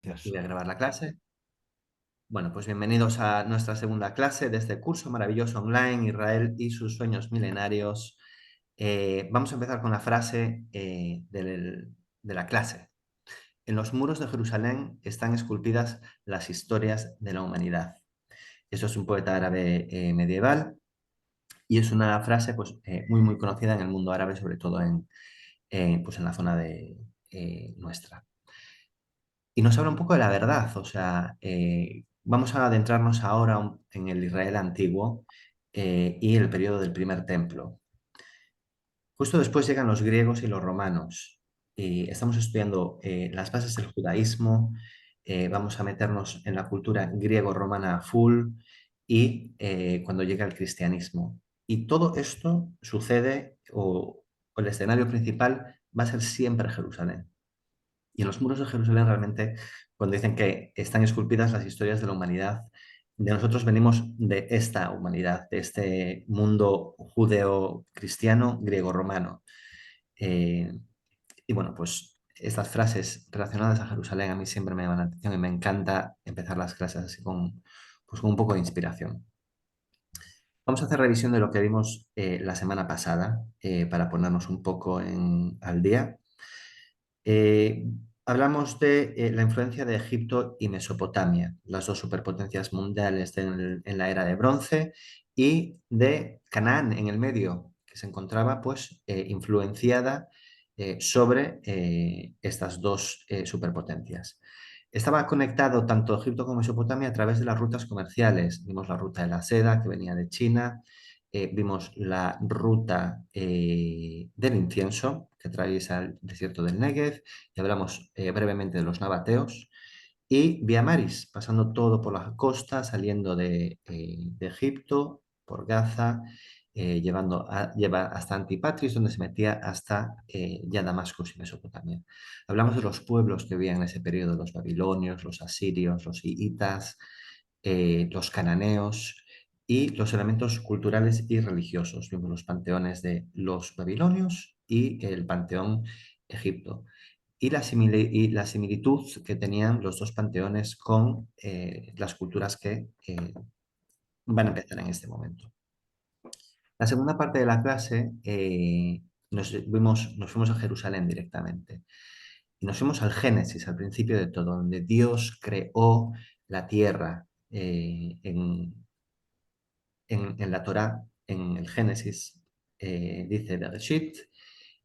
Y voy a grabar la clase. Bueno, pues bienvenidos a nuestra segunda clase de este curso maravilloso online, Israel y sus sueños milenarios. Vamos a empezar con la frase de la clase. En los muros de Jerusalén están esculpidas las historias de la humanidad. Eso es un poeta árabe medieval y es una frase pues, muy conocida en el mundo árabe, sobre todo pues en la zona nuestra. Y nos habla un poco de la verdad, o sea, vamos a adentrarnos ahora en el Israel antiguo y el periodo del primer templo. Justo después llegan los griegos y los romanos. Y estamos estudiando las bases del judaísmo, vamos a meternos en la cultura griego-romana a full y cuando llega el cristianismo. Y todo esto sucede, o el escenario principal va a ser siempre Jerusalén. Y en los muros de Jerusalén realmente, cuando dicen que están esculpidas las historias de la humanidad, de nosotros venimos de esta humanidad, de este mundo judeo-cristiano, griego-romano. Eh, y bueno, pues estas frases relacionadas a Jerusalén a mí siempre me llaman la atención y me encanta empezar las clases así pues con un poco de inspiración. Vamos a hacer revisión de lo que vimos la semana pasada para ponernos un poco al día. Eh, Hablamos de la influencia de Egipto y Mesopotamia, las dos superpotencias mundiales en la era de bronce, y de Canaán en el medio, que se encontraba pues influenciada sobre estas dos superpotencias. Estaba conectado tanto Egipto como Mesopotamia a través de las rutas comerciales. Vimos la ruta de la seda que venía de China, vimos la ruta del incienso que atraviesa el desierto del Negev, y hablamos brevemente de los nabateos, y Via Maris, pasando todo por la costa, saliendo de Egipto, por Gaza, lleva hasta Antipatris, donde se metía hasta ya Damasco y Mesopotamia. Hablamos de los pueblos que vivían en ese periodo, los babilonios, los asirios, los hititas, los cananeos, y los elementos culturales y religiosos. Vimos los panteones de los babilonios y el panteón egipto. Y la similitud que tenían los dos panteones con las culturas que van a empezar en este momento. La segunda parte de la clase nos fuimos a Jerusalén directamente. Y nos fuimos al Génesis, al principio de todo, donde Dios creó la tierra en la Torá, en el Génesis, dice Bereshit,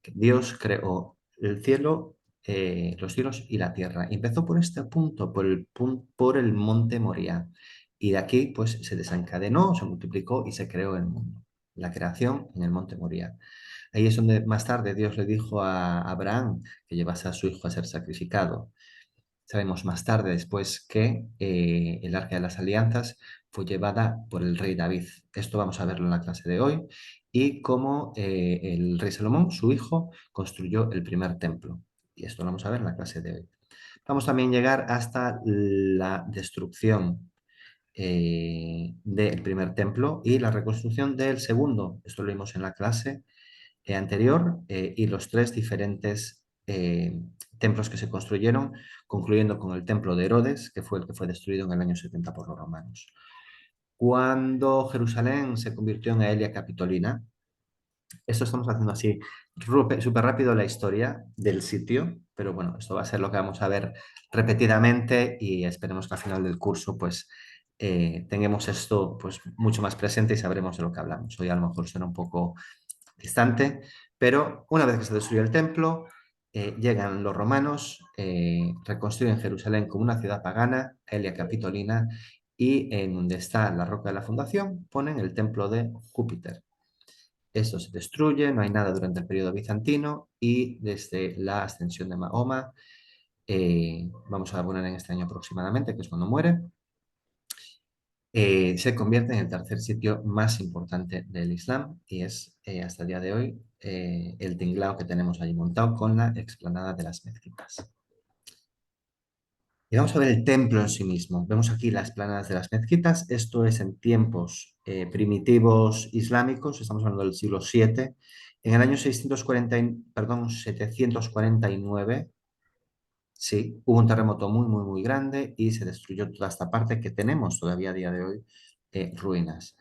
que Dios creó el cielo, los cielos y la tierra. Y empezó por este punto, por el monte Moria. Y de aquí, pues, se desencadenó, se multiplicó y se creó el mundo. La creación en el monte Moria. Ahí es donde más tarde Dios le dijo a Abraham que llevase a su hijo a ser sacrificado. Sabemos más tarde, después, que el Arca de las Alianzas fue llevada por el rey David. Esto vamos a verlo en la clase de hoy. Y cómo el rey Salomón, su hijo, construyó el primer templo. Y esto lo vamos a ver en la clase de hoy. Vamos también a llegar hasta la destrucción del primer templo y la reconstrucción del segundo. Esto lo vimos en la clase anterior, y los tres diferentes templos que se construyeron, concluyendo con el templo de Herodes, que fue el que fue destruido en el año 70 por los romanos. Cuando Jerusalén se convirtió en Aelia Capitolina, esto estamos haciendo así súper rápido la historia del sitio, pero bueno, esto va a ser lo que vamos a ver repetidamente y esperemos que al final del curso pues tengamos esto pues mucho más presente y sabremos de lo que hablamos. Hoy a lo mejor suena un poco distante, pero una vez que se destruyó el templo, llegan los romanos, reconstruyen Jerusalén como una ciudad pagana, Elia Capitolina, y en donde está la roca de la fundación ponen el templo de Júpiter. Esto se destruye, no hay nada durante el periodo bizantino y desde la ascensión de Mahoma, vamos a poner en este año aproximadamente, que es cuando muere, se convierte en el tercer sitio más importante del Islam y es hasta el día de hoy el tinglao que tenemos allí montado con la explanada de las mezquitas. Y vamos a ver el templo en sí mismo. Vemos aquí las explanadas de las mezquitas. Esto es en tiempos primitivos islámicos, estamos hablando del siglo VII. En el año 749 Sí, hubo un terremoto muy, muy, muy grande y se destruyó toda esta parte que tenemos todavía a día de hoy, ruinas.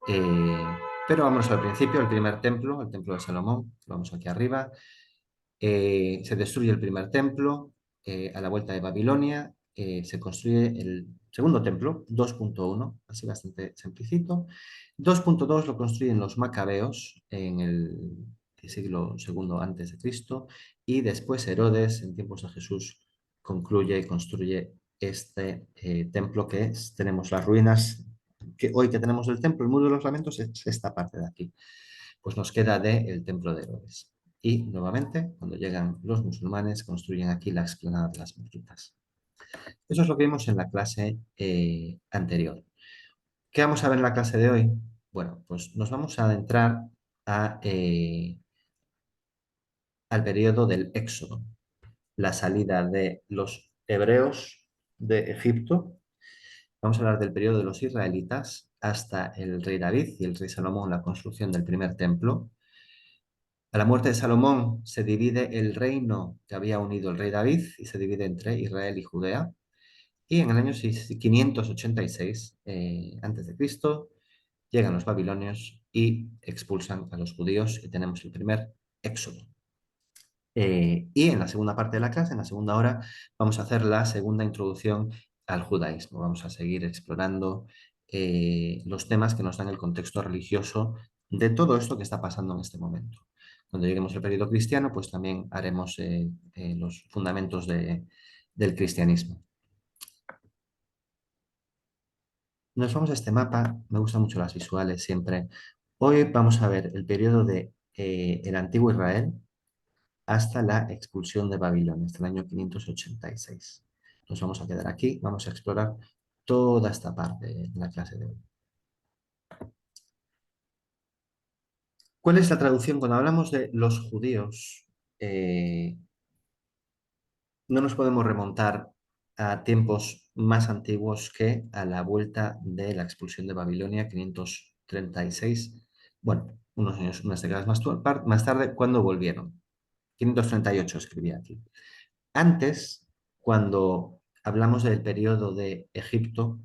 Eh, pero vamos al principio, el primer templo, el templo de Salomón, vamos aquí arriba. Se destruye el primer templo, a la vuelta de Babilonia, se construye el segundo templo, 2.1, así bastante simplicito. 2.2 lo construyen los macabeos en el siglo segundo antes de Cristo y después Herodes, en tiempos de Jesús, concluye y construye este templo tenemos las ruinas que hoy que tenemos el templo, el Muro de los Lamentos, es esta parte de aquí. Pues nos queda el templo de Herodes. Y nuevamente, cuando llegan los musulmanes, construyen aquí la explanada de las mezquitas. Eso es lo que vimos en la clase anterior. ¿Qué vamos a ver en la clase de hoy? Bueno, pues nos vamos a adentrar a, al periodo del Éxodo, la salida de los hebreos de Egipto. Vamos a hablar del periodo de los israelitas hasta el rey David y el rey Salomón, la construcción del primer templo. A la muerte de Salomón se divide el reino que había unido el rey David y se divide entre Israel y Judea. Y en el año 586 antes de Cristo llegan los babilonios y expulsan a los judíos y tenemos el primer éxodo. Y en la segunda parte de la clase, en la segunda hora, vamos a hacer la segunda introducción al judaísmo. Vamos a seguir explorando los temas que nos dan el contexto religioso de todo esto que está pasando en este momento. Cuando lleguemos al periodo cristiano, pues también haremos los fundamentos del cristianismo. Nos vamos a este mapa, me gustan mucho las visuales siempre. Hoy vamos a ver el periodo de el antiguo Israel hasta la expulsión de Babilonia, hasta el año 586. Nos vamos a quedar aquí, vamos a explorar toda esta parte de la clase de hoy. ¿Cuál es la traducción? Cuando hablamos de los judíos, no nos podemos remontar a tiempos más antiguos que a la vuelta de la expulsión de Babilonia, 536. Bueno, unos años, unas décadas más tarde, cuando volvieron. 538 escribí aquí. Antes, cuando hablamos del periodo de Egipto,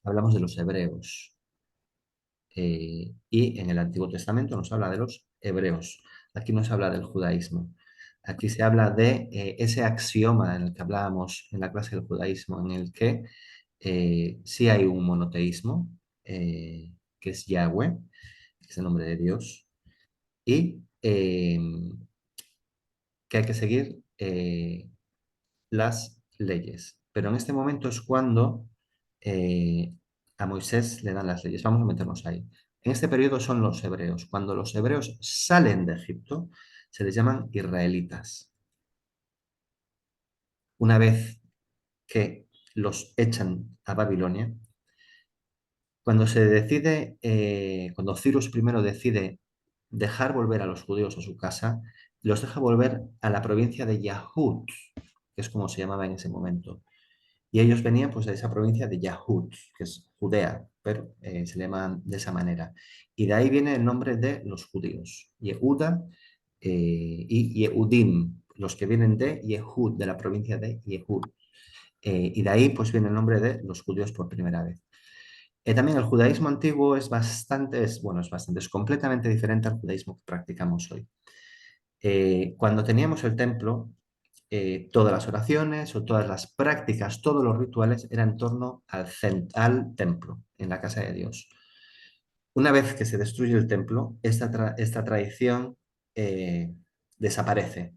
hablamos de los hebreos. Y en el Antiguo Testamento nos habla de los hebreos. Aquí nos habla del judaísmo. Aquí se habla de ese axioma en el que hablábamos en la clase del judaísmo, en el que sí hay un monoteísmo, que es Yahweh, que es el nombre de Dios, y que hay que seguir las leyes. Pero en este momento es cuando eh, a Moisés le dan las leyes. Vamos a meternos ahí. En este periodo son los hebreos. Cuando los hebreos salen de Egipto, se les llaman israelitas. Una vez que los echan a Babilonia, cuando se decide, cuando Cyrus primero decide dejar volver a los judíos a su casa, los deja volver a la provincia de Yahud, que es como se llamaba en ese momento. Y ellos venían pues de esa provincia de Yahud, que es Judea, pero se le llaman de esa manera. Y de ahí viene el nombre de los judíos, Yehuda y Yehudim, los que vienen de Yehud, de la provincia de Yehud. Y de ahí pues viene el nombre de los judíos por primera vez. También el judaísmo antiguo es completamente diferente al judaísmo que practicamos hoy. Cuando teníamos el templo, todas las oraciones o todas las prácticas, todos los rituales eran en torno al templo, en la casa de Dios. Una vez que se destruye el templo, esta tradición desaparece.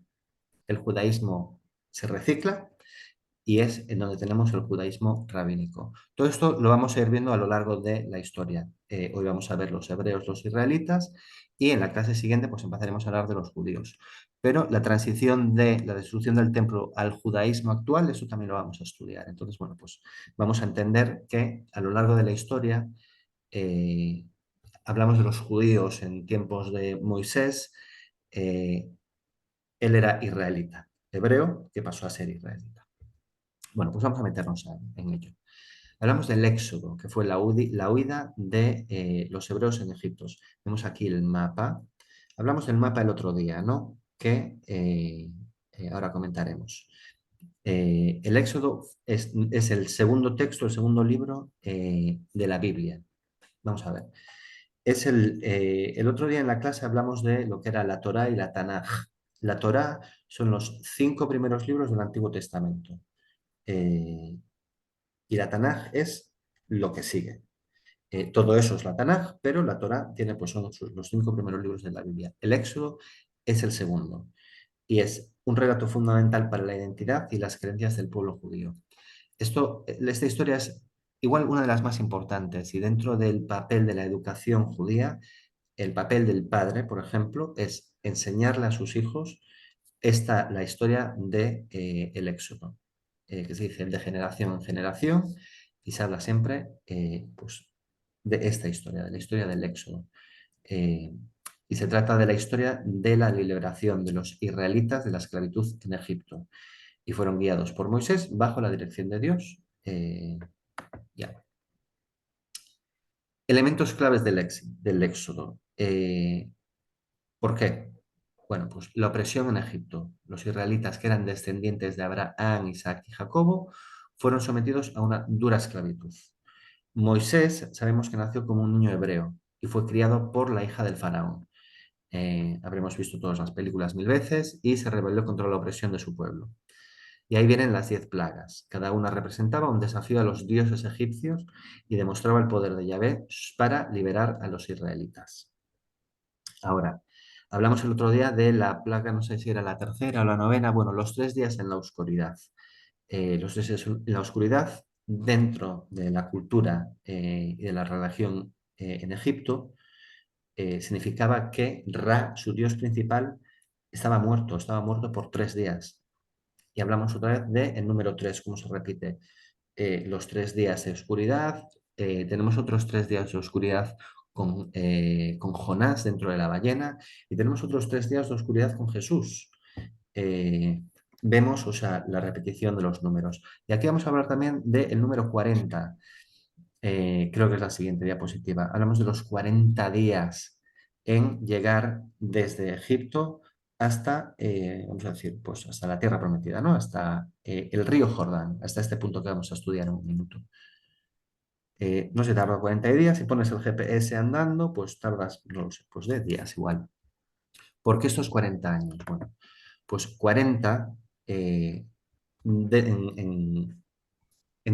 El judaísmo se recicla y es en donde tenemos el judaísmo rabínico. Todo esto lo vamos a ir viendo a lo largo de la historia. Hoy vamos a ver los hebreos, los israelitas, y en la clase siguiente pues empezaremos a hablar de los judíos. Pero la transición de la destrucción del templo al judaísmo actual, eso también lo vamos a estudiar. Entonces, bueno, pues vamos a entender que a lo largo de la historia eh, hablamos de los judíos en tiempos de Moisés. Él era israelita, hebreo, que pasó a ser israelita. Bueno, pues vamos a meternos en ello. Hablamos del éxodo, que fue la huida de los hebreos en Egipto. Vemos aquí el mapa. Hablamos del mapa el otro día, ¿no? Que ahora comentaremos. El Éxodo es el segundo texto, el segundo libro de la Biblia. Vamos a ver. El otro día en la clase hablamos de lo que era la Torá y la Tanaj. La Torá son los 5 primeros libros del Antiguo Testamento. Eh, y la Tanaj es lo que sigue. Todo eso es la Tanaj, pero la Torá tiene, pues, son los 5 primeros libros de la Biblia. El Éxodo es el segundo y es un relato fundamental para la identidad y las creencias del pueblo judío. Esta historia es igual una de las más importantes y dentro del papel de la educación judía, el papel del padre, por ejemplo, es enseñarle a sus hijos la historia de, el Éxodo, que se dice de generación en generación y se habla siempre pues, de esta historia, de la historia del Éxodo. Eh, y se trata de la historia de la liberación de los israelitas de la esclavitud en Egipto y fueron guiados por Moisés bajo la dirección de Dios. Ya. Elementos claves del Éxodo. ¿Por qué? Bueno, pues la opresión en Egipto. Los israelitas, que eran descendientes de Abraham, Isaac y Jacobo, fueron sometidos a una dura esclavitud. Moisés, sabemos que nació como un niño hebreo y fue criado por la hija del faraón. Habremos visto todas las películas 1000 veces y se rebeló contra la opresión de su pueblo. Y ahí vienen las 10 plagas. Cada una representaba un desafío a los dioses egipcios y demostraba el poder de Yahvé para liberar a los israelitas. Ahora, hablamos el otro día de la plaga, no sé si era la tercera o la novena, bueno, los 3 días en la oscuridad. Los 3 días en la oscuridad dentro de la cultura y de la religión en Egipto significaba que Ra, su dios principal, estaba muerto por 3 días. Y hablamos otra vez del número 3, cómo se repite. Los 3 días de oscuridad, tenemos otros 3 días de oscuridad con Jonás dentro de la ballena y tenemos otros 3 días de oscuridad con Jesús. Eh, Vemos, o sea, la repetición de los números. Y aquí vamos a hablar también del número 40. Creo que es la siguiente diapositiva. Hablamos de los 40 días en llegar desde Egipto hasta, vamos a decir, pues hasta la tierra prometida, ¿no? Hasta el río Jordán, hasta este punto que vamos a estudiar en un minuto. No se tarda 40 días, si pones el GPS andando, pues tardas, no lo sé, pues 10 días igual. ¿Por qué estos 40 años? Bueno, pues 40 en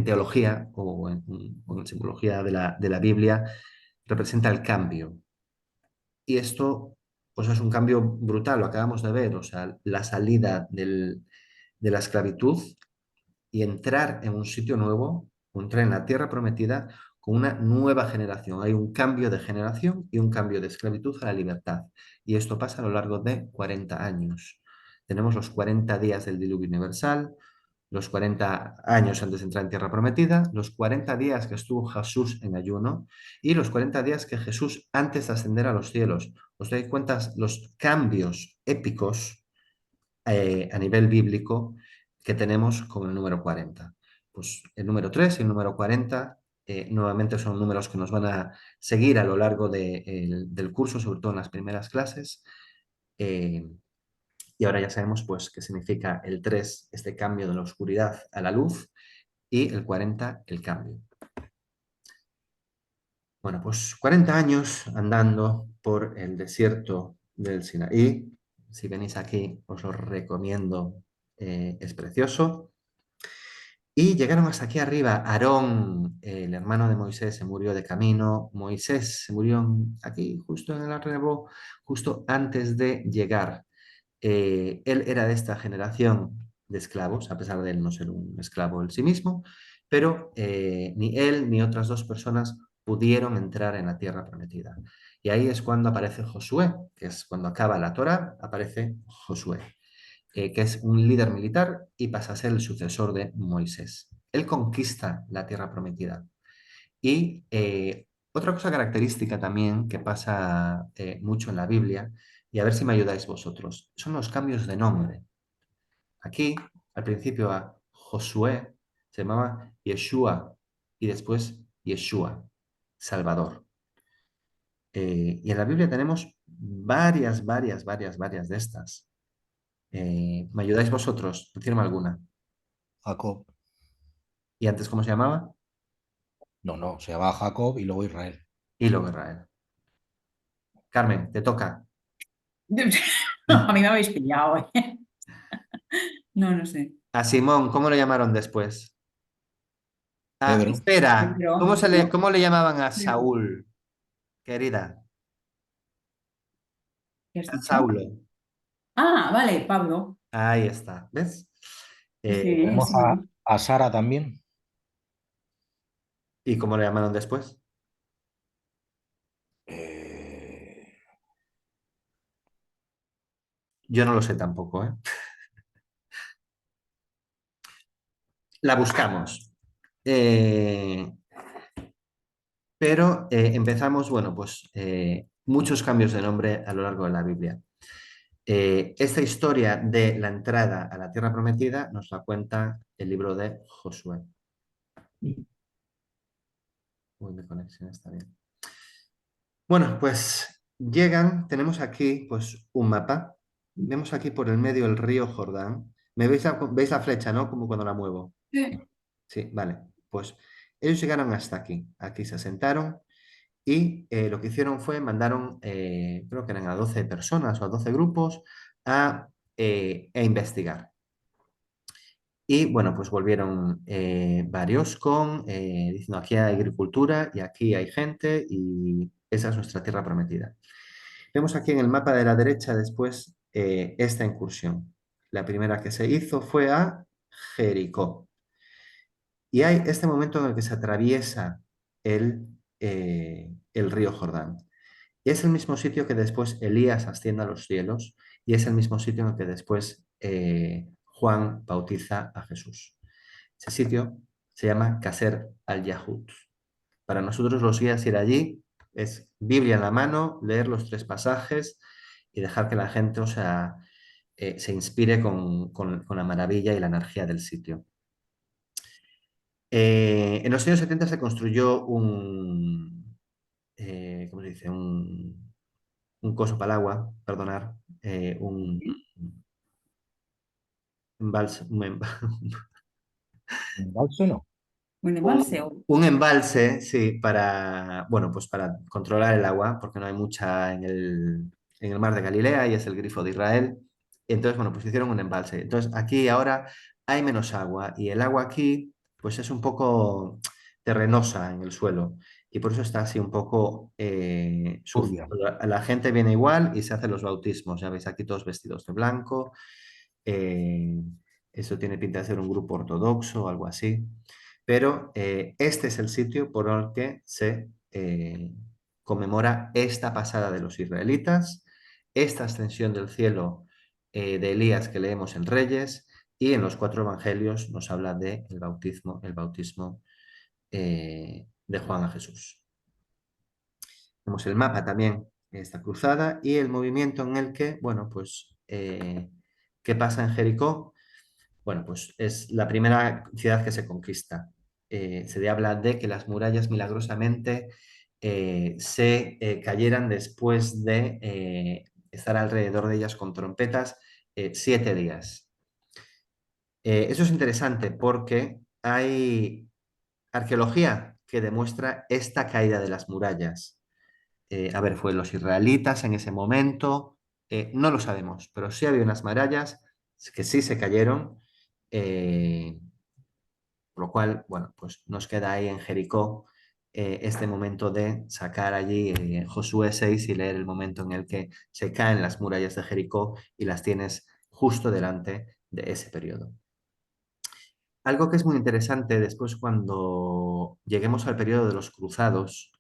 teología o en simbología de la Biblia representa el cambio. Y esto pues es un cambio brutal, lo acabamos de ver, o sea, la salida de la esclavitud y entrar en un sitio nuevo, entrar en la tierra prometida con una nueva generación. Hay un cambio de generación y un cambio de esclavitud a la libertad. Y esto pasa a lo largo de 40 años. Tenemos los 40 días del diluvio universal, los 40 años antes de entrar en tierra prometida, los 40 días que estuvo Jesús en ayuno y los 40 días que Jesús antes de ascender a los cielos. ¿Os dais cuenta los cambios épicos a nivel bíblico que tenemos con el número 40? Pues el número 3 y el número 40 nuevamente son números que nos van a seguir a lo largo del curso, sobre todo en las primeras clases. Eh, y ahora ya sabemos pues qué significa el 3, este cambio de la oscuridad a la luz, y el 40, el cambio. Bueno, pues 40 años andando por el desierto del Sinaí. Si venís aquí, os lo recomiendo, es precioso. Y llegaron hasta aquí arriba. Aarón, el hermano de Moisés, se murió de camino. Moisés se murió aquí, justo en el arrebo, justo antes de llegar. Él era de esta generación de esclavos, a pesar de él no ser un esclavo él sí mismo, pero ni él ni otras 2 personas pudieron entrar en la tierra prometida. Y ahí es cuando aparece Josué, que es cuando acaba la Torá, aparece Josué, que es un líder militar y pasa a ser el sucesor de Moisés. Él conquista la tierra prometida. Y otra cosa característica también que pasa mucho en la Biblia, y a ver si me ayudáis vosotros, son los cambios de nombre. Aquí, al principio a Josué se llamaba Yeshua y después Yeshua, Salvador. Y en la Biblia tenemos varias de estas. ¿Me ayudáis vosotros? Decirme alguna. Jacob. ¿Y antes cómo se llamaba? No, no, se llamaba Jacob y luego Israel. Y luego Israel. Carmen, te toca. A mí me habéis pillado, ¿eh? No, no sé. A Simón, ¿cómo lo llamaron después? Ah, Pedro, espera, Pero, ¿cómo le llamaban a Saúl, querida? ¿qué has A dicho? Saulo. Ah, vale, Pablo. Ahí está, ¿ves? Eh, Sí, tenemos sí. a Sara también. ¿Y cómo le llamaron después? Eh, Yo no lo sé tampoco, ¿eh? La buscamos. Eh, pero empezamos, bueno, pues muchos cambios de nombre a lo largo de la Biblia. Esta historia de la entrada a la tierra prometida nos la cuenta el libro de Josué. Uy, mi conexión está bien. Bueno, pues tenemos aquí pues un mapa. Vemos aquí por el medio el río Jordán. Veis la flecha, ¿no? Como cuando la muevo. Sí. Sí, vale. Pues ellos llegaron hasta aquí. Aquí se asentaron y lo que hicieron fue mandaron, creo que eran a 12 personas o a 12 grupos a investigar. Y bueno, pues volvieron varios diciendo aquí hay agricultura y aquí hay gente y esa es nuestra tierra prometida. Vemos aquí en el mapa de la derecha después esta incursión. La primera que se hizo fue a Jericó. Y hay este momento en el que se atraviesa el río Jordán. Y es el mismo sitio que después Elías asciende a los cielos y es el mismo sitio en el que después Juan bautiza a Jesús. Ese sitio se llama Qasr al-Yahud. Para nosotros los guías ir allí es Biblia en la mano, leer los tres pasajes y dejar que la gente, o sea, se inspire con la maravilla y la energía del sitio. En los años 70 se construyó ¿cómo se dice? Un coso para el agua, perdonar, un embalse, Un embalse. un embalse, sí, para, bueno, pues para controlar el agua, porque no hay mucha en el mar de Galilea y es el grifo de Israel. Entonces, bueno, pues hicieron un embalse. Entonces, aquí ahora hay menos agua y el agua aquí, pues es un poco terrenosa en el suelo y por eso está así un poco sucio. turbia. La gente viene igual y se hacen los bautismos. Ya veis aquí todos vestidos de blanco. eh, Eso tiene pinta de ser un grupo ortodoxo o algo así. Pero este es el sitio por el que se conmemora esta pasada de los israelitas, esta ascensión del cielo de Elías que leemos en Reyes y en los cuatro evangelios nos habla de el bautismo de Juan a Jesús. Vemos el mapa también, esta cruzada y el movimiento en el que, bueno, pues, ¿qué pasa en Jericó? Bueno, pues es la primera ciudad que se conquista. Se habla de que las murallas milagrosamente se cayeran después de estar alrededor de ellas con trompetas 7 días. Eso es interesante porque hay arqueología que demuestra esta caída de las murallas. A ver, fue los israelitas en ese momento, no lo sabemos, pero sí había unas murallas que sí se cayeron. eh, por lo cual, bueno, pues nos queda ahí en Jericó este momento de sacar allí Josué 6 y leer el momento en el que se caen las murallas de Jericó y las tienes justo delante de ese periodo. Algo que es muy interesante después cuando lleguemos al periodo de los cruzados,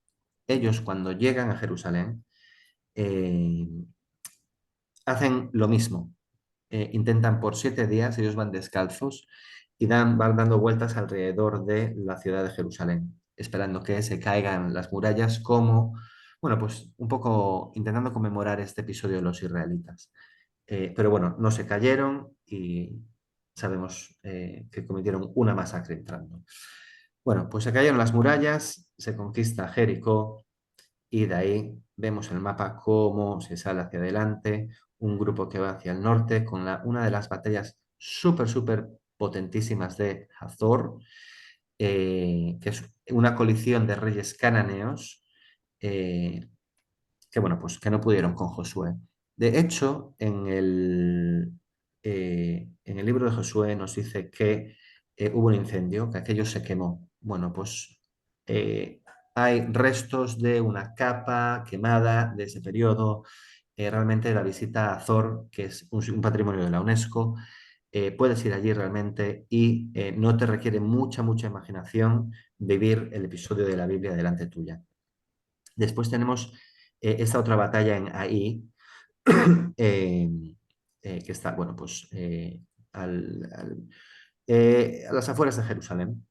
ellos cuando llegan a Jerusalén eh, hacen lo mismo. Intentan por 7 días, ellos van descalzos y van dando vueltas alrededor de la ciudad de Jerusalén, esperando que se caigan las murallas como, bueno, pues un poco intentando conmemorar este episodio de los israelitas. Pero bueno, no se cayeron y sabemos que cometieron una masacre entrando. Bueno, pues se cayeron las murallas, se conquista Jericó y de ahí vemos el mapa cómo se sale hacia adelante, un grupo que va hacia el norte con una de las batallas súper, súper potentísimas de Hazor, que es una coalición de reyes cananeos que, bueno, pues que no pudieron con Josué. De hecho, en el libro de Josué nos dice que hubo un incendio, que aquello se quemó. Bueno, pues hay restos de una capa quemada de ese periodo. Realmente la visita a Azor, que es un patrimonio de la UNESCO, puedes ir allí realmente y no te requiere mucha imaginación vivir el episodio de la Biblia delante tuya. Después tenemos esta otra batalla en Ai, eh, que está, bueno, pues a las afueras de Jerusalén,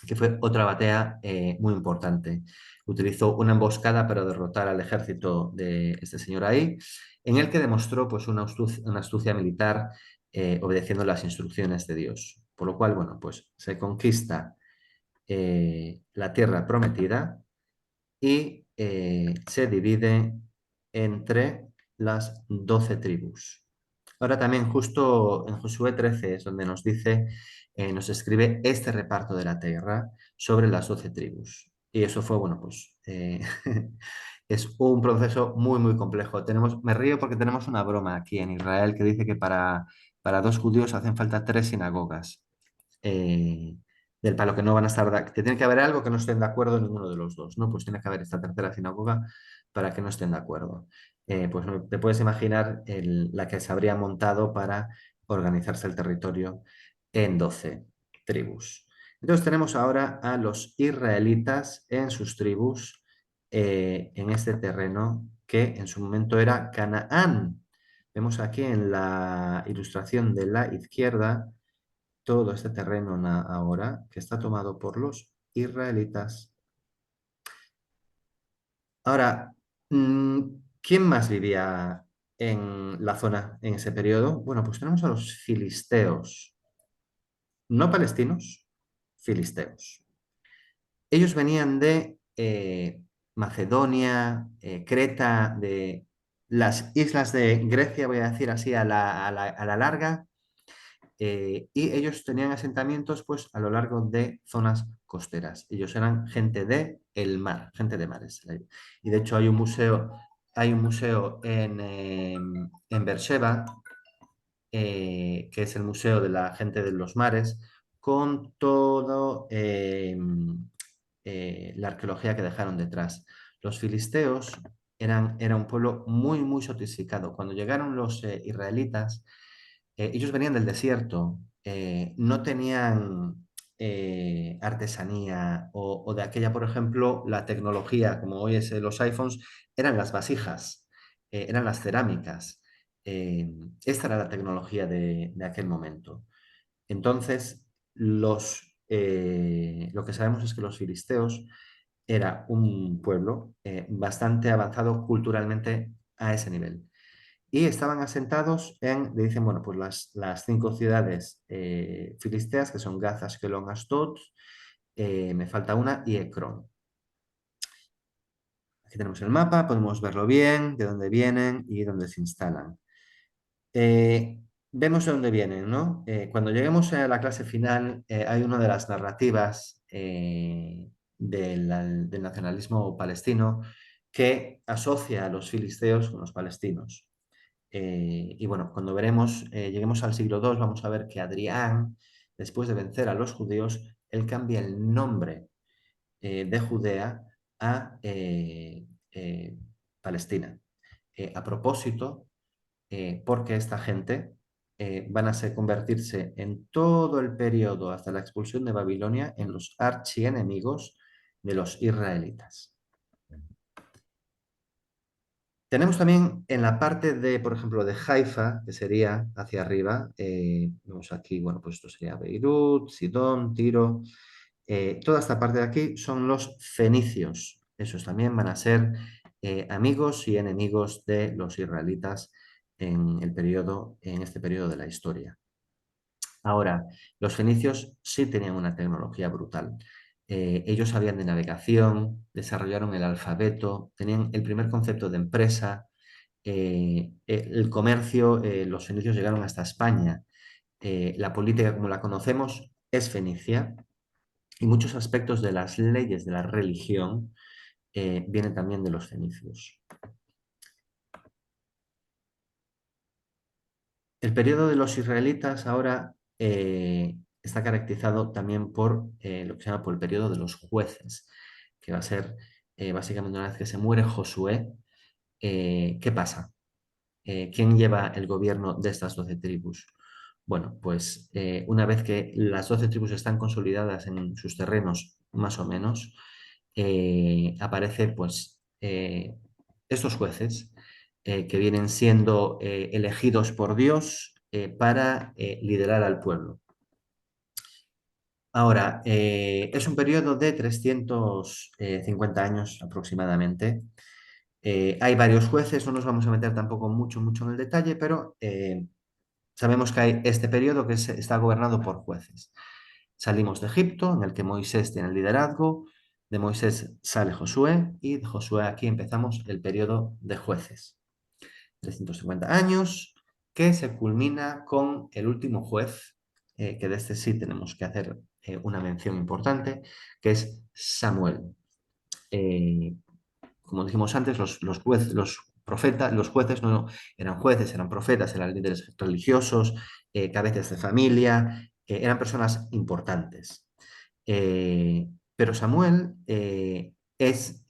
que fue otra batalla muy importante. Utilizó una emboscada para derrotar al ejército de este señor Ai, en el que demostró pues, una astucia militar obedeciendo las instrucciones de Dios. Por lo cual, bueno, pues se conquista la tierra prometida y se divide entre las 12 tribus. Ahora también justo en Josué 13 es donde nos dice, nos escribe este reparto de la tierra sobre las 12 tribus. Y eso fue, bueno, pues es un proceso muy complejo. Me río porque tenemos una broma aquí en Israel que dice que para 2 judíos hacen falta 3 sinagogas. Eh, del palo que no van a estar, que tiene que haber algo que no estén de acuerdo ninguno de los dos, ¿no? Pues tiene que haber esta tercera sinagoga para que no estén de acuerdo. Pues no, te puedes imaginar la que se habría montado para organizarse el territorio en 12 tribus. Entonces tenemos ahora a los israelitas en sus tribus en este terreno que en su momento era Canaán. Vemos aquí en la ilustración de la izquierda todo este terreno ahora que está tomado por los israelitas. Ahora, ¿quién más vivía en la zona en ese periodo? Bueno, pues tenemos a los filisteos, no palestinos, filisteos. Ellos venían de Macedonia, Creta, de las islas de Grecia, voy a decir así a la larga, y ellos tenían asentamientos pues a lo largo de zonas costeras. Ellos eran gente de el mar, gente de mares. Y de hecho hay un museo en Beersheba, que es el museo de la gente de los mares, con todo la arqueología que dejaron detrás. Los filisteos era un pueblo muy sofisticado. Cuando llegaron los israelitas, ellos venían del desierto, no tenían artesanía o de aquella, por ejemplo, la tecnología, como hoy es los iPhones, eran las vasijas, eran las cerámicas. Esta era la tecnología de aquel momento. Entonces, lo que sabemos es que los filisteos era un pueblo bastante avanzado culturalmente a ese nivel. Y estaban asentados le dicen, bueno, pues las 5 ciudades filisteas, que son Gaza, Askelon, Asdod, me falta una, y Ecrón. Aquí tenemos el mapa, podemos verlo bien, de dónde vienen y dónde se instalan. Vemos de dónde vienen, ¿no? Cuando lleguemos a la clase final, hay una de las narrativas del nacionalismo palestino que asocia a los filisteos con los palestinos. Y bueno, cuando lleguemos al siglo II, vamos a ver que Adrián, después de vencer a los judíos, él cambia el nombre de Judea a Palestina. A propósito, porque esta gente van a convertirse en todo el periodo hasta la expulsión de Babilonia en los archienemigos de los israelitas. Tenemos también en la parte de, por ejemplo, de Haifa, que sería hacia arriba, vemos aquí, bueno, pues esto sería Beirut, Sidón, Tiro, toda esta parte de aquí son los fenicios. Esos también van a ser amigos y enemigos de los israelitas en este periodo de la historia. Ahora, los fenicios sí tenían una tecnología brutal. Ellos sabían de navegación, desarrollaron el alfabeto, tenían el primer concepto de empresa, el comercio. Los fenicios llegaron hasta España la política como la conocemos es fenicia y muchos aspectos de las leyes de la religión vienen también de los fenicios. El periodo de los israelitas ahora está caracterizado también por lo que se llama por el periodo de los jueces, que va a ser básicamente una vez que se muere Josué, ¿qué pasa? ¿Quién lleva el gobierno de estas 12 tribus? Bueno, pues una vez que las 12 tribus están consolidadas en sus terrenos, más o menos, aparece pues estos jueces que vienen siendo elegidos por Dios para liderar al pueblo. Ahora, es un periodo de 350 años aproximadamente. Hay varios jueces, no nos vamos a meter tampoco mucho en el detalle, pero sabemos que hay este periodo que está gobernado por jueces. Salimos de Egipto, en el que Moisés tiene el liderazgo, de Moisés sale Josué y de Josué aquí empezamos el periodo de jueces. 350 años, que se culmina con el último juez, que de este sí tenemos que hacer una mención importante, que es Samuel. Como dijimos antes, los jueces no eran jueces, eran profetas, eran líderes religiosos, cabezas de familia, eran personas importantes. Pero Samuel es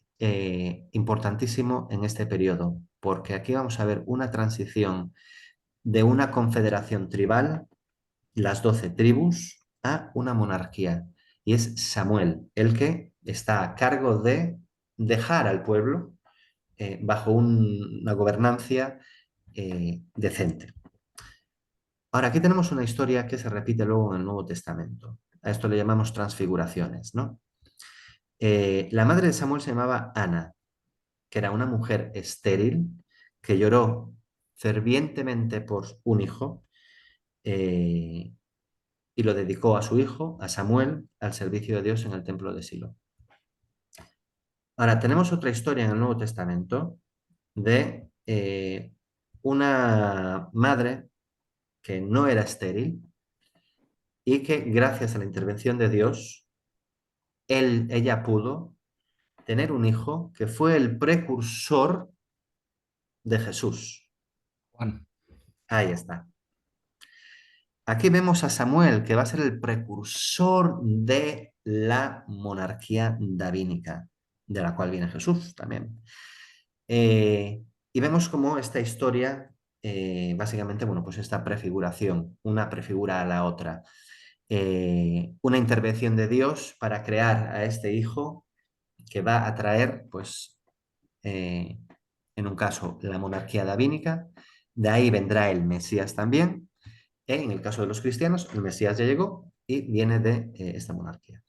importantísimo en este periodo, porque aquí vamos a ver una transición de una confederación tribal, las 12 tribus, a una monarquía. Y es Samuel el que está a cargo de dejar al pueblo bajo una gobernancia decente. Ahora, aquí tenemos una historia que se repite luego en el Nuevo Testamento. A esto le llamamos transfiguraciones, ¿no? La madre de Samuel se llamaba Ana, que era una mujer estéril que lloró fervientemente por un hijo eh, y lo dedicó a su hijo, a Samuel, al servicio de Dios en el templo de Silo. Ahora, tenemos otra historia en el Nuevo Testamento de una madre que no era estéril y que gracias a la intervención de Dios, ella pudo tener un hijo que fue el precursor de Jesús. Juan. Ahí está. Aquí vemos a Samuel, que va a ser el precursor de la monarquía davínica, de la cual viene Jesús también. Y vemos cómo esta historia, básicamente, bueno, pues esta prefiguración, una prefigura a la otra. Una intervención de Dios para crear a este hijo que va a traer, pues, en un caso, la monarquía davínica, de ahí vendrá el Mesías también. En el caso de los cristianos, el Mesías ya llegó y viene de esta monarquía.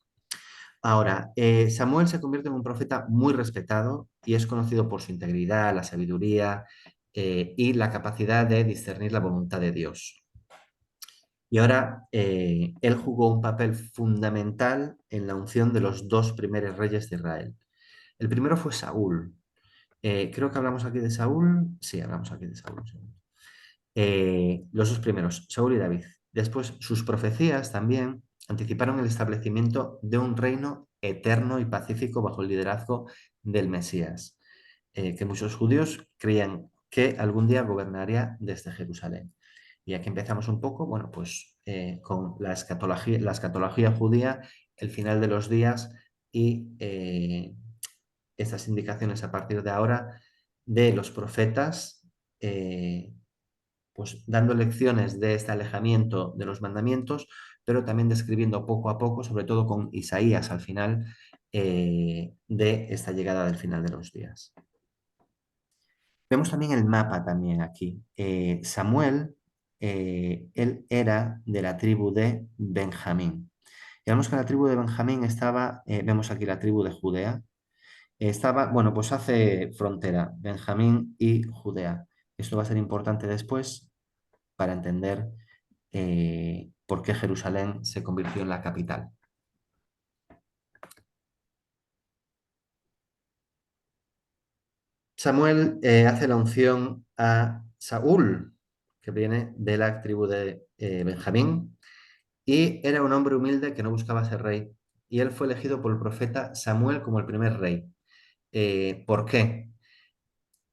Ahora, Samuel se convierte en un profeta muy respetado y es conocido por su integridad, la sabiduría y la capacidad de discernir la voluntad de Dios. Y ahora él jugó un papel fundamental en la unción de los dos primeros reyes de Israel. El primero fue Saúl. Creo que hablamos aquí de Saúl. Sí, hablamos aquí de Saúl. Los dos primeros, Saúl y David. Después, sus profecías también anticiparon el establecimiento de un reino eterno y pacífico bajo el liderazgo del Mesías, que muchos judíos creían que algún día gobernaría desde Jerusalén. Y aquí empezamos un poco, bueno, pues con la escatología judía, el final de los días y estas indicaciones a partir de ahora de los profetas, pues dando lecciones de este alejamiento de los mandamientos, pero también describiendo poco a poco, sobre todo con Isaías al final, de esta llegada del final de los días. Vemos también el mapa también aquí. Samuel, él era de la tribu de Benjamín. Y vemos que la tribu de Benjamín estaba, vemos aquí la tribu de Judea, estaba, bueno, pues hace frontera Benjamín y Judea. Esto va a ser importante después para entender por qué Jerusalén se convirtió en la capital. Samuel hace la unción a Saúl, que viene de la tribu de Benjamín, y era un hombre humilde que no buscaba ser rey. Y él fue elegido por el profeta Samuel como el primer rey. ¿Por qué?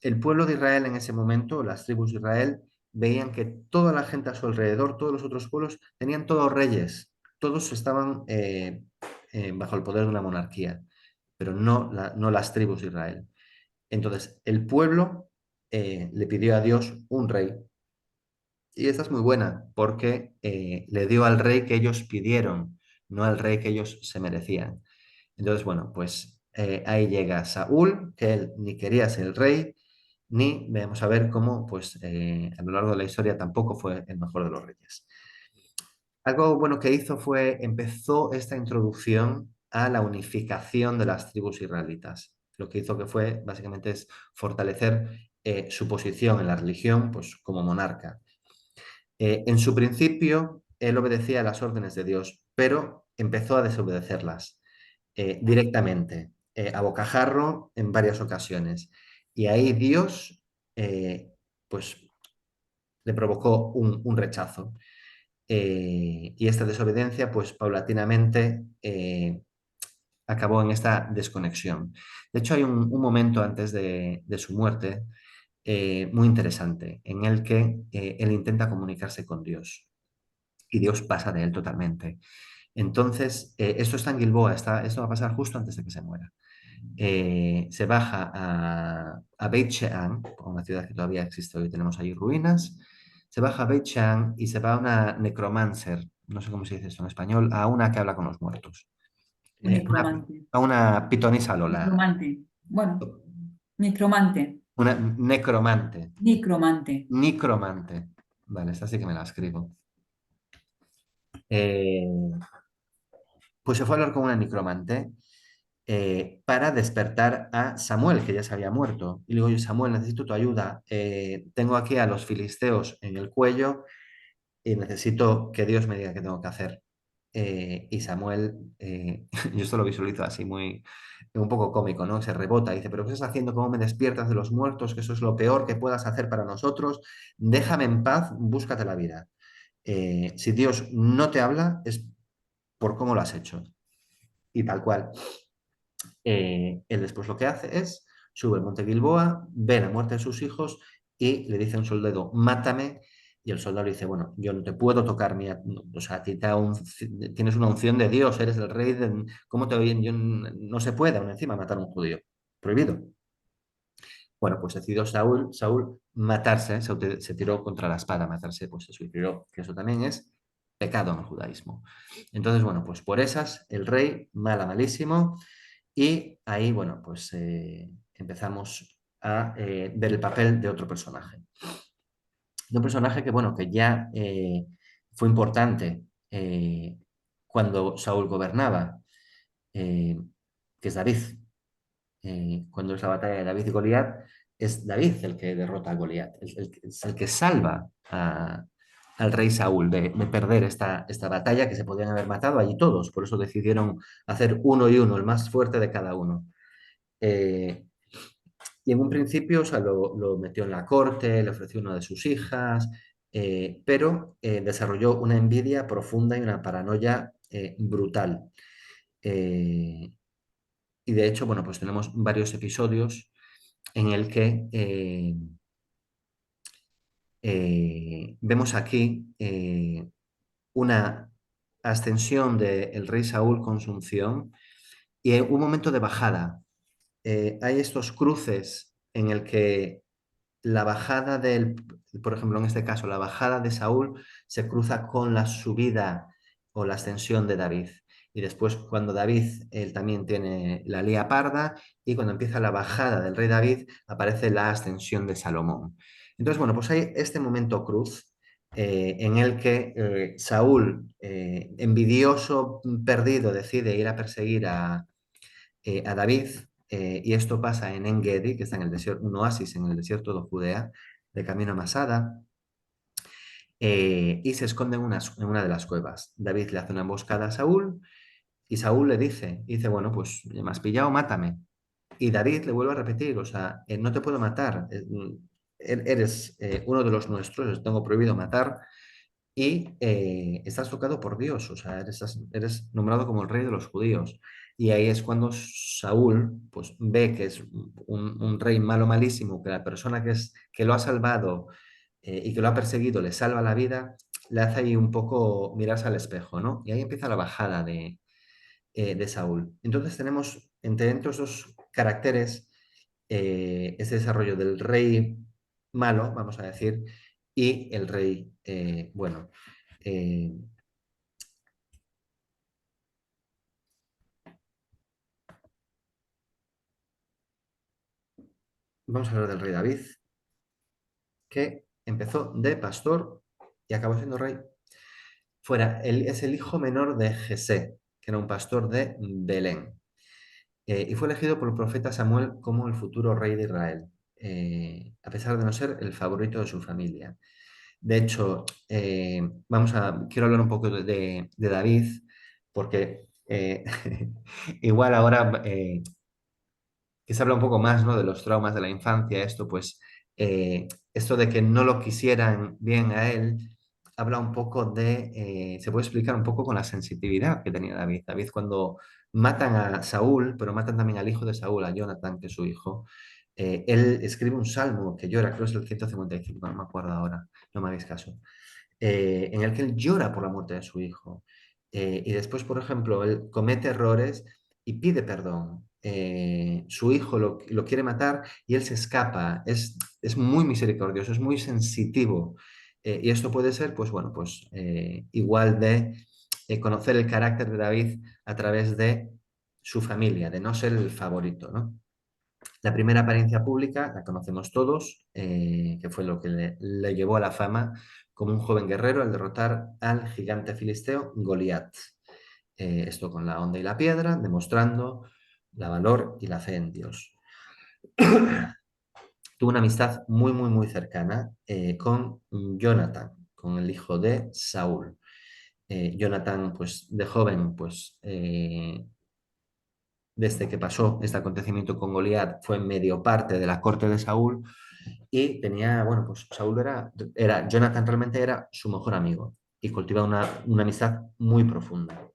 El pueblo de Israel en ese momento, las tribus de Israel, veían que toda la gente a su alrededor, todos los otros pueblos, tenían todos reyes, todos estaban bajo el poder de una monarquía, pero no las tribus de Israel. Entonces, el pueblo le pidió a Dios un rey. Y esta es muy buena porque le dio al rey que ellos pidieron, no al rey que ellos se merecían. Entonces, bueno, pues ahí llega Saúl, que él ni quería ser el rey, ni vamos a ver cómo, pues a lo largo de la historia tampoco fue el mejor de los reyes. Algo bueno que hizo fue, empezó esta introducción a la unificación de las tribus israelitas. Lo que hizo que fue, básicamente, es fortalecer su posición en la religión, pues como monarca. En su principio, él obedecía las órdenes de Dios, pero empezó a desobedecerlas directamente, a bocajarro en varias ocasiones. Y ahí Dios, pues, le provocó un rechazo. Y esta desobediencia, pues, paulatinamente acabó en esta desconexión. De hecho, hay un momento antes de su muerte muy interesante en el que él intenta comunicarse con Dios y Dios pasa de él totalmente. Entonces, esto está en Gilboa, esto va a pasar justo antes de que se muera. Se baja a Beit Shean, una ciudad que todavía existe hoy, tenemos allí ruinas. Se baja a Beit Shean y se va a una necromancer, no sé cómo se dice esto en español, a una que habla con los muertos. Un necromante. A una pitonisa Lola, Necromante. Bueno, necromante. una necromante, Necromante. necromante. Vale, esta sí que me la escribo. Eh, pues se fue a hablar con una necromante para despertar a Samuel, que ya se había muerto. Y le digo, oye, Samuel, necesito tu ayuda. Tengo aquí a los filisteos en el cuello y necesito que Dios me diga qué tengo que hacer. Y Samuel, yo esto lo visualizo así muy, un poco cómico, ¿no? Se rebota y dice, pero ¿qué estás haciendo? ¿Cómo me despiertas de los muertos? Que eso es lo peor que puedas hacer para nosotros. Déjame en paz, búscate la vida. Si Dios no te habla, es por cómo lo has hecho. Y tal cual. Él después lo que hace es sube al monte Gilboa, ve la muerte de sus hijos y le dice a un soldado, mátame. Y el soldado le dice, bueno, yo no te puedo tocar, o sea, a ti tienes una unción de Dios, eres el rey, ¿cómo te oyen? No se puede aún encima matar a un judío, prohibido. Bueno, pues decidió Saúl matarse, se tiró contra la espada, matarse, pues se suicidó, que eso también es pecado en el judaísmo. Entonces, bueno, pues por esas, el rey, malísimo, y ahí, bueno, pues empezamos a ver el papel de otro personaje. De un personaje que, bueno, que ya fue importante cuando Saúl gobernaba, eh, que es David. Cuando es la batalla de David y Goliat, es David el que derrota a Goliat, es el que salva al rey Saúl de perder esta batalla que se podían haber matado allí todos, por eso decidieron hacer uno y uno, el más fuerte de cada uno. Eh, y en un principio, o sea, lo metió en la corte, le ofreció una de sus hijas, pero desarrolló una envidia profunda y una paranoia brutal. Eh, y de hecho, bueno, pues tenemos varios episodios en el que vemos aquí una ascensión del rey Saúl con su unción y un momento de bajada. Hay estos cruces en el que la bajada por ejemplo, en este caso, la bajada de Saúl se cruza con la subida o la ascensión de David. Y después, cuando David, él también tiene la lía parda, y cuando empieza la bajada del rey David, aparece la ascensión de Salomón. Entonces, bueno, pues hay este momento cruz en el que Saúl, envidioso, perdido, decide ir a perseguir a David, y esto pasa en En-Gedi, que está en el desierto, un oasis en el desierto de Judea, de camino a Masada, y se esconde en una de las cuevas. David le hace una emboscada a Saúl, y Saúl dice, bueno, pues me has pillado, mátame. Y David le vuelve a repetir, o sea, no te puedo matar, eres uno de los nuestros, tengo prohibido matar y estás tocado por Dios, o sea, eres nombrado como el rey de los judíos. Y ahí es cuando Saúl pues, ve que es un rey malo, malísimo, que la persona que lo ha salvado y que lo ha perseguido le salva la vida, le hace ahí un poco mirarse al espejo, ¿no? Y ahí empieza la bajada de Saúl. Entonces tenemos entre estos dos caracteres ese desarrollo del rey malo, vamos a decir, y el rey bueno. Eh, Vamos a hablar del rey David, que empezó de pastor y acabó siendo rey. Es el hijo menor de Jesé, que era un pastor de Belén. Y fue elegido por el profeta Samuel como el futuro rey de Israel, a pesar de no ser el favorito de su familia. De hecho, quiero hablar un poco de David, porque igual ahora que se habla un poco más, ¿no? De los traumas de la infancia, esto de que no lo quisieran bien a él, habla un poco se puede explicar un poco con la sensitividad que tenía David. David cuando matan a Saúl, pero matan también al hijo de Saúl, a Jonathan, que es su hijo, él escribe un salmo que llora, creo que es el 155, no me acuerdo ahora, no me hagáis caso, en el que él llora por la muerte de su hijo. Y después, por ejemplo, él comete errores y pide perdón. Su hijo lo quiere matar y él se escapa. Es muy misericordioso, es muy sensitivo. Y esto puede ser, pues bueno, pues igual de conocer el carácter de David a través de su familia, de no ser el favorito, ¿no? La primera apariencia pública la conocemos todos, que fue lo que le llevó a la fama como un joven guerrero al derrotar al gigante filisteo Goliat. Esto con la onda y la piedra, demostrando la valor y la fe en Dios. Tuvo una amistad muy, muy, muy cercana con Jonathan, con el hijo de Saúl. Jonathan, pues de joven, pues desde que pasó este acontecimiento con Goliat, fue medio parte de la corte de Saúl y tenía, bueno, pues Saúl Jonathan realmente era su mejor amigo y cultivaba una amistad muy profunda.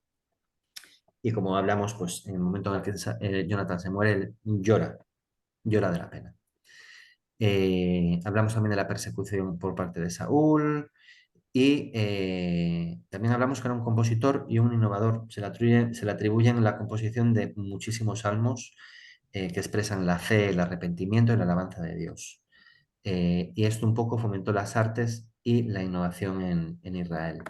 Y como hablamos, pues en el momento en el que Jonathan se muere, él llora de la pena. Hablamos también de la persecución por parte de Saúl y también hablamos que era un compositor y un innovador. Se le atribuyen la composición de muchísimos salmos que expresan la fe, el arrepentimiento y la alabanza de Dios. Y esto un poco fomentó las artes y la innovación en Israel.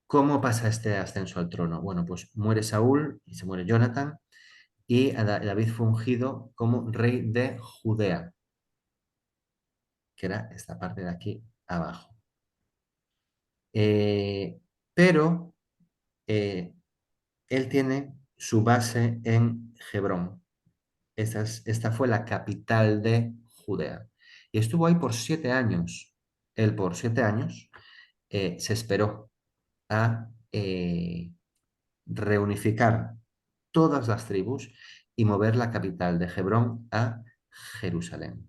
¿Cómo pasa este ascenso al trono? Bueno, pues muere Saúl y se muere Jonathan y David fue ungido como rey de Judea, que era esta parte de aquí abajo. Eh, pero eh, él tiene su base en Hebrón. Esta fue la capital de Judea. Y estuvo ahí por 7 años. Él por 7 años se esperó a reunificar todas las tribus y mover la capital de Hebrón a Jerusalén.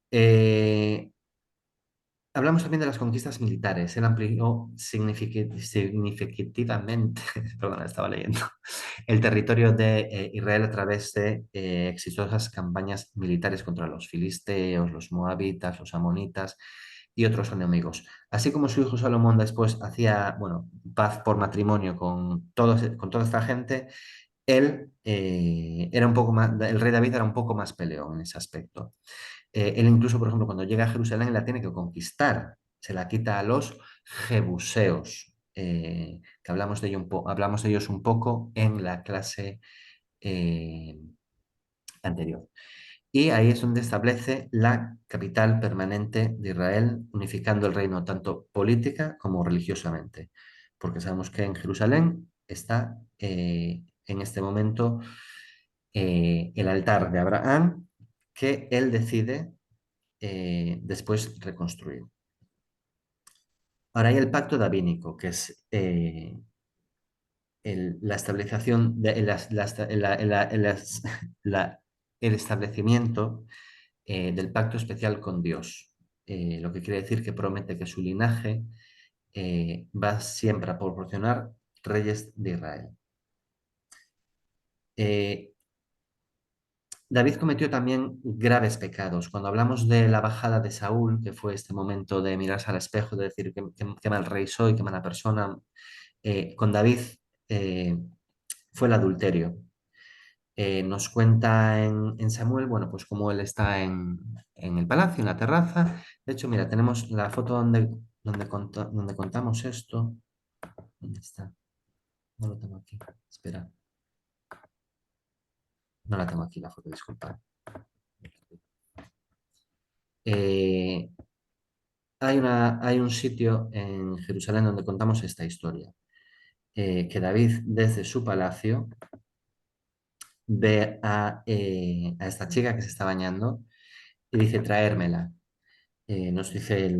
Eh, Hablamos también de las conquistas militares. Él amplió significativamente, perdón, estaba leyendo, el territorio de Israel a través de exitosas campañas militares contra los filisteos, los moabitas, los amonitas y otros enemigos. Así como su hijo Salomón después hacía, bueno, paz por matrimonio con toda esta gente, él era un poco más, el rey David era un poco más peleón en ese aspecto. Él incluso, por ejemplo, cuando llega a Jerusalén, la tiene que conquistar, se la quita a los jebuseos, que hablamos de ellos un poco en la clase eh, anterior. Y ahí es donde establece la capital permanente de Israel, unificando el reino tanto política como religiosamente, porque sabemos que en Jerusalén está en este momento el altar de Abraham, que él decide después reconstruir. Ahora hay el pacto davínico, que es la estabilización, el establecimiento del pacto especial con Dios. Lo que quiere decir que promete que su linaje va siempre a proporcionar reyes de Israel. David cometió también graves pecados. Cuando hablamos de la bajada de Saúl, que fue este momento de mirarse al espejo, de decir qué mal rey soy, qué mala persona, con David fue el adulterio. Nos cuenta en Samuel, bueno, pues como él está en el palacio, en la terraza. De hecho, mira, tenemos la foto donde contamos esto. ¿Dónde está? No lo tengo aquí. Espera. No la tengo aquí la foto, disculpa. Eh, hay un sitio en Jerusalén donde contamos esta historia. Que David, desde su palacio, ve a esta chica que se está bañando y dice, traérmela. Nos dice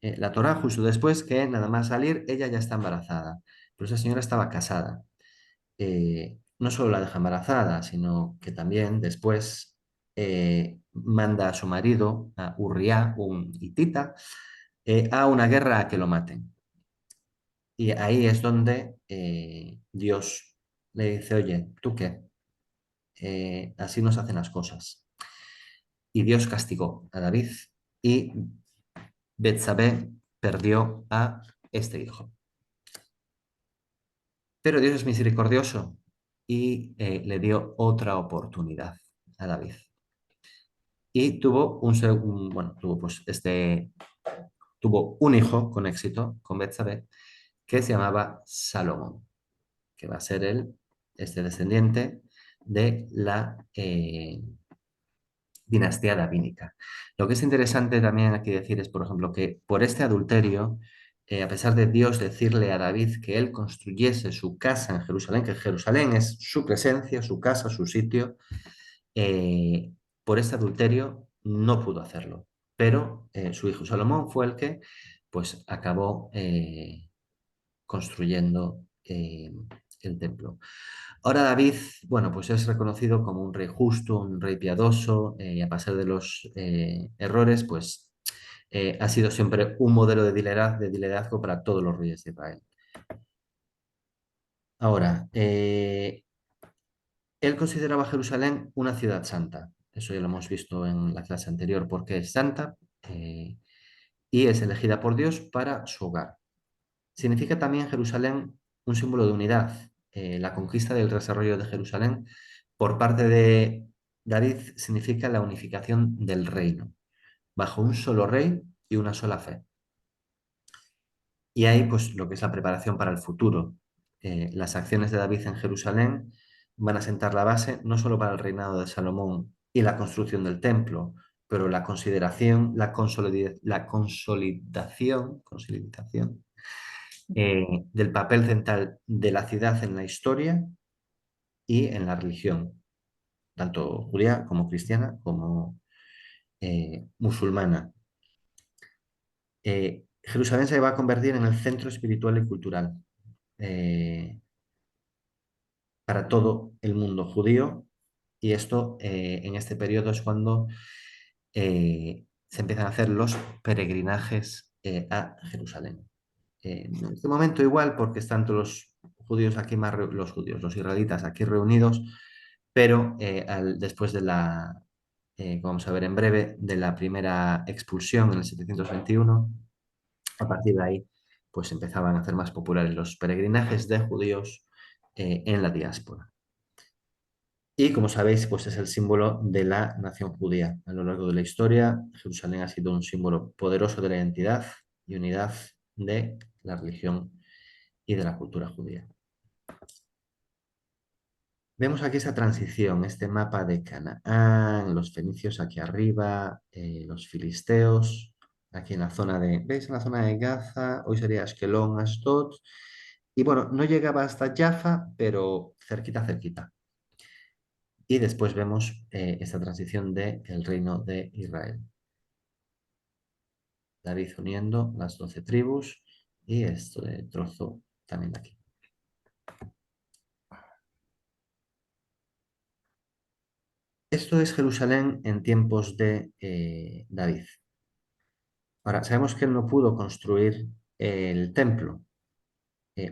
la Torá justo después que nada más salir, ella ya está embarazada. Pero esa señora estaba casada. No solo la deja embarazada, sino que también después manda a su marido, a Urriá, un hitita, a una guerra a que lo maten. Y ahí es donde Dios le dice, oye, ¿tú qué? Así nos hacen las cosas. Y Dios castigó a David y Betsabé perdió a este hijo. Pero Dios es misericordioso y le dio otra oportunidad a David. Y tuvo un hijo con éxito, con Betsabé, que se llamaba Salomón, que va a ser este descendiente de la dinastía davínica. Lo que es interesante también aquí decir es, por ejemplo, que por este adulterio, a pesar de Dios decirle a David que él construyese su casa en Jerusalén, que Jerusalén es su presencia, su casa, su sitio, por este adulterio no pudo hacerlo. Pero su hijo Salomón fue el que pues acabó construyendo el templo. Ahora David, bueno, pues es reconocido como un rey justo, un rey piadoso, y a pesar de los errores, pues ha sido siempre un modelo de liderazgo para todos los reyes de Israel. Ahora, él consideraba Jerusalén una ciudad santa. Eso ya lo hemos visto en la clase anterior, porque es santa y es elegida por Dios para su hogar. Significa también Jerusalén un símbolo de unidad. La conquista del desarrollo de Jerusalén por parte de David significa la unificación del reino, bajo un solo rey y una sola fe. Y ahí, pues, lo que es la preparación para el futuro. Las acciones de David en Jerusalén van a sentar la base no solo para el reinado de Salomón y la construcción del templo, pero la consideración, la consolidación del papel central de la ciudad en la historia y en la religión, tanto judía como cristiana como musulmana. Jerusalén se va a convertir en el centro espiritual y cultural para todo el mundo judío y esto en este periodo es cuando se empiezan a hacer los peregrinajes a Jerusalén. En este momento igual porque están todos los judíos aquí los judíos, los israelitas aquí reunidos, pero después de como vamos a ver en breve, de la primera expulsión en el 721, a partir de ahí, pues empezaban a hacer más populares los peregrinajes de judíos en la diáspora. Y como sabéis, pues es el símbolo de la nación judía. A lo largo de la historia, Jerusalén ha sido un símbolo poderoso de la identidad y unidad de la religión y de la cultura judía. Vemos aquí esa transición, este mapa de Canaán, los fenicios aquí arriba, los filisteos, aquí en la zona ¿veis? En la zona de Gaza, hoy sería Ashkelon, Ashdod, y bueno, no llegaba hasta Jaffa, pero cerquita, cerquita. Y después vemos esta transición del reino de Israel. David uniendo las 12 tribus y este trozo también de aquí. esto es Jerusalén en tiempos de David. Ahora, sabemos que él no pudo construir el templo,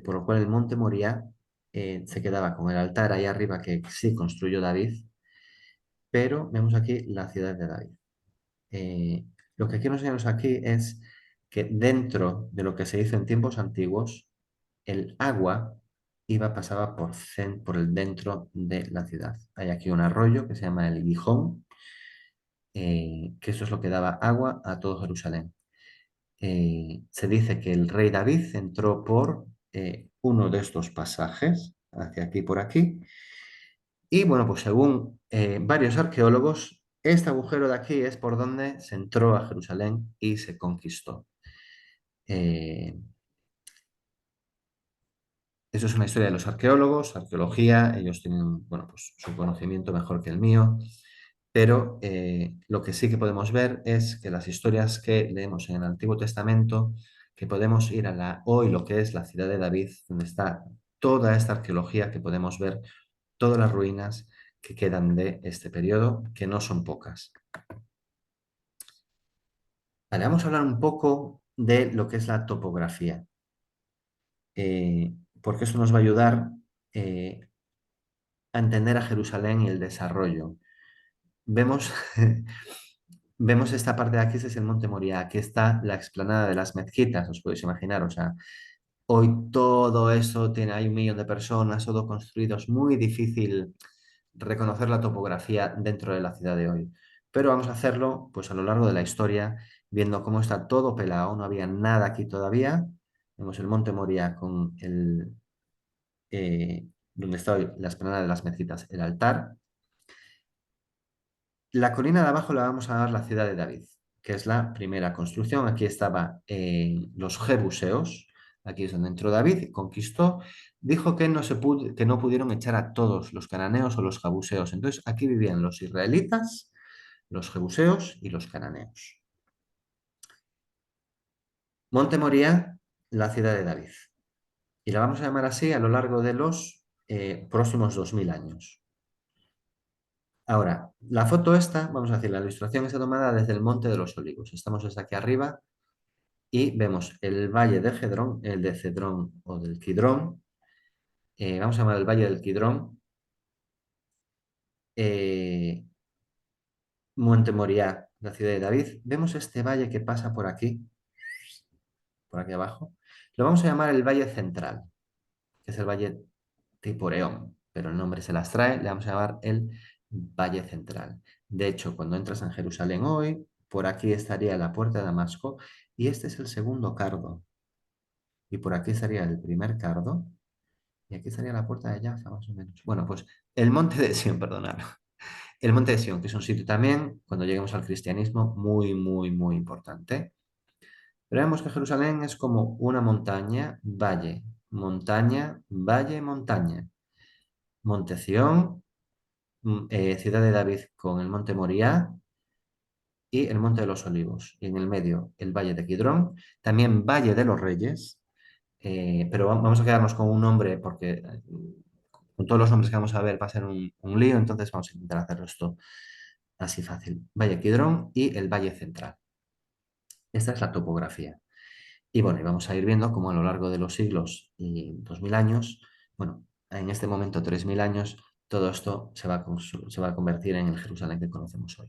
por lo cual el monte Moriah se quedaba con el altar ahí arriba que sí construyó David, pero vemos aquí la ciudad de David. Lo que quiero enseñaros aquí es que dentro de lo que se hizo en tiempos antiguos, el agua pasaba por el dentro de la ciudad. Hay aquí un arroyo que se llama el Gijón, que eso es lo que daba agua a todo Jerusalén. Se dice que el rey David entró por uno de estos pasajes, hacia aquí por aquí, y bueno, pues según varios arqueólogos, este agujero de aquí es por donde se entró a Jerusalén y se conquistó. Eh, Eso es una historia de los arqueólogos, arqueología, ellos tienen, bueno, pues su conocimiento mejor que el mío, pero lo que sí que podemos ver es que las historias que leemos en el Antiguo Testamento, que podemos ir a hoy lo que es la ciudad de David, donde está toda esta arqueología, que podemos ver todas las ruinas que quedan de este periodo, que no son pocas. Vale, vamos a hablar un poco de lo que es la topografía, porque eso nos va a ayudar eh, a entender a Jerusalén y el desarrollo. Vemos, vemos esta parte de aquí, ese es el Monte Moriah, aquí está la explanada de las mezquitas, os podéis imaginar, o sea, hoy todo eso tiene, hay 1 millón de personas, todo construido, es muy difícil reconocer la topografía dentro de la ciudad de hoy. Pero vamos a hacerlo pues a lo largo de la historia, viendo cómo está todo pelado, no había nada aquí todavía. Vemos el Monte Moriah con donde está hoy la explanada de las mezquitas, el altar. La colina de abajo la vamos a dar la ciudad de David, que es la primera construcción. Aquí estaban los jebuseos, aquí es donde entró David y conquistó. Dijo que que no pudieron echar a todos los cananeos o los jebuseos. Entonces aquí vivían los israelitas, los jebuseos y los cananeos. Monte Moriah, la ciudad de David. Y la vamos a llamar así a lo largo de los próximos 2000 años. Ahora, la foto esta, vamos a decir, la ilustración está tomada desde el Monte de los Olivos. Estamos desde aquí arriba y vemos el valle de Cedrón, el de Cedrón o del Kidrón. Vamos a llamar el valle del Kidrón. Monte Moriah, la ciudad de David. Vemos este valle que pasa por aquí abajo. Lo vamos a llamar el Valle Central, que es el Valle tipo Reón, pero el nombre se las trae, le vamos a llamar el Valle Central. De hecho, cuando entras en Jerusalén hoy, por aquí estaría la puerta de Damasco y este es el segundo cardo. Y por aquí estaría el primer cardo y aquí estaría la puerta de Jaffa, más o menos. Bueno, pues el monte de Sión, perdonad. El monte de Sión, que es un sitio también, cuando lleguemos al cristianismo, muy, muy, muy importante. Pero vemos que Jerusalén es como una montaña, valle, montaña, valle, montaña. Monte Sión, ciudad de David con el monte Moriah y el monte de los Olivos. Y en el medio el valle de Kidrón, también Valle de los Reyes, pero vamos a quedarnos con un nombre porque con todos los nombres que vamos a ver va a ser un lío, entonces vamos a intentar hacerlo esto así fácil. Valle Kidrón y el Valle Central. Esta es la topografía. Y bueno, y vamos a ir viendo cómo a lo largo de los siglos y 2000 años, bueno, en este momento 3000 años, todo esto se va a convertir en el Jerusalén que conocemos hoy.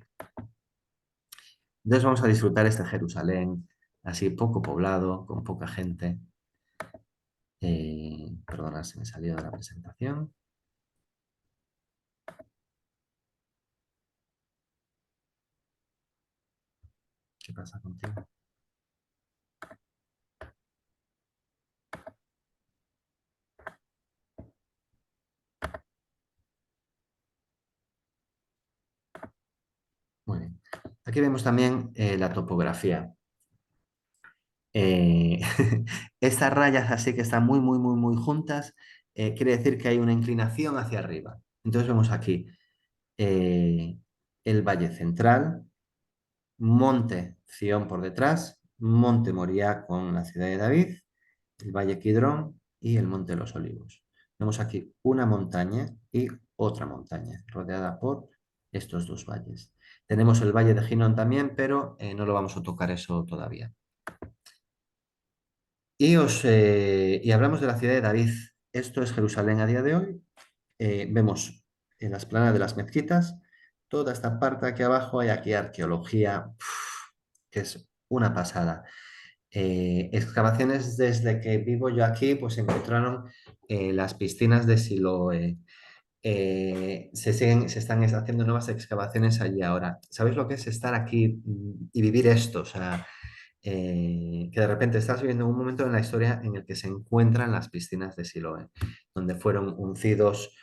Entonces vamos a disfrutar este Jerusalén así poco poblado, con poca gente. Perdona, se me salió de la presentación. ¿Qué pasa contigo? Muy bien. Aquí vemos también la topografía. Eh, Estas rayas así que están muy, muy, muy, muy juntas, quiere decir que hay una inclinación hacia arriba. Entonces vemos aquí eh, el Valle Central, Monte Sión por detrás, Monte Moriah con la ciudad de David, el Valle Kidrón y el Monte de los Olivos. Vemos aquí una montaña y otra montaña rodeada por estos dos valles. Tenemos el valle de Ginón también, pero no lo vamos a tocar eso todavía. Y hablamos de la ciudad de David. Esto es Jerusalén a día de hoy. Vemos en las planas de las mezquitas, toda esta parte aquí abajo hay aquí arqueología, que es una pasada. Excavaciones desde que vivo yo aquí, pues se encontraron las piscinas de Siloé. Se están haciendo nuevas excavaciones allí ahora. ¿Sabéis lo que es estar aquí y vivir esto? O sea, que de repente estás viviendo un momento en la historia en el que se encuentran las piscinas de Siloé, donde fueron uncidos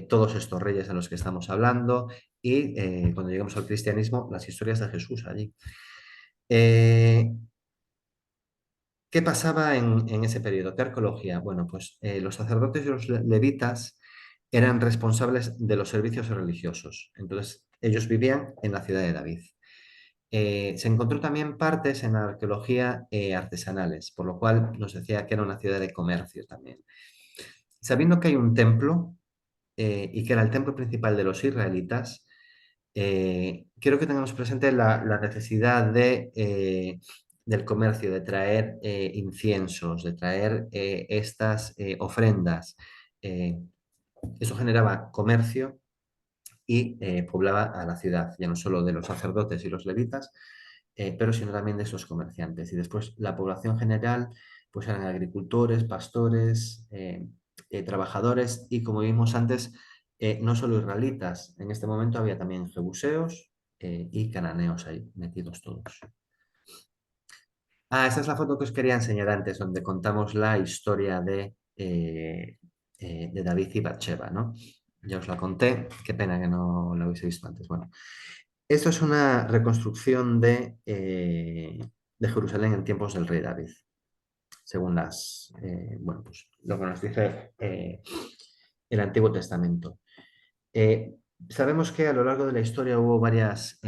todos estos reyes a los que estamos hablando y cuando llegamos al cristianismo, las historias de Jesús allí. Eh, ¿Qué pasaba en ese periodo? ¿Qué arqueología? Bueno, pues los sacerdotes y los levitas eran responsables de los servicios religiosos. Entonces, ellos vivían en la ciudad de David. Se encontró también partes en la arqueología artesanales, por lo cual nos decía que era una ciudad de comercio también. Sabiendo que hay un templo y que era el templo principal de los israelitas, quiero que tengamos presente la necesidad del comercio, de traer inciensos, de traer estas ofrendas. Eh, Eso generaba comercio y poblaba a la ciudad, ya no solo de los sacerdotes y los levitas, pero sino también de esos comerciantes. Y después la población general, pues eran agricultores, pastores, trabajadores y como vimos antes, no solo israelitas, en este momento había también jebuseos y cananeos ahí metidos todos. Ah, esa es la foto que os quería enseñar antes, donde contamos la historia de David y Bathsheba, ¿no? Ya os la conté, qué pena que no la hubiese visto antes. Bueno, esto es una reconstrucción de Jerusalén en tiempos del rey David, según bueno, pues, lo que nos dice el Antiguo Testamento. Eh, Sabemos que a lo largo de la historia hubo varios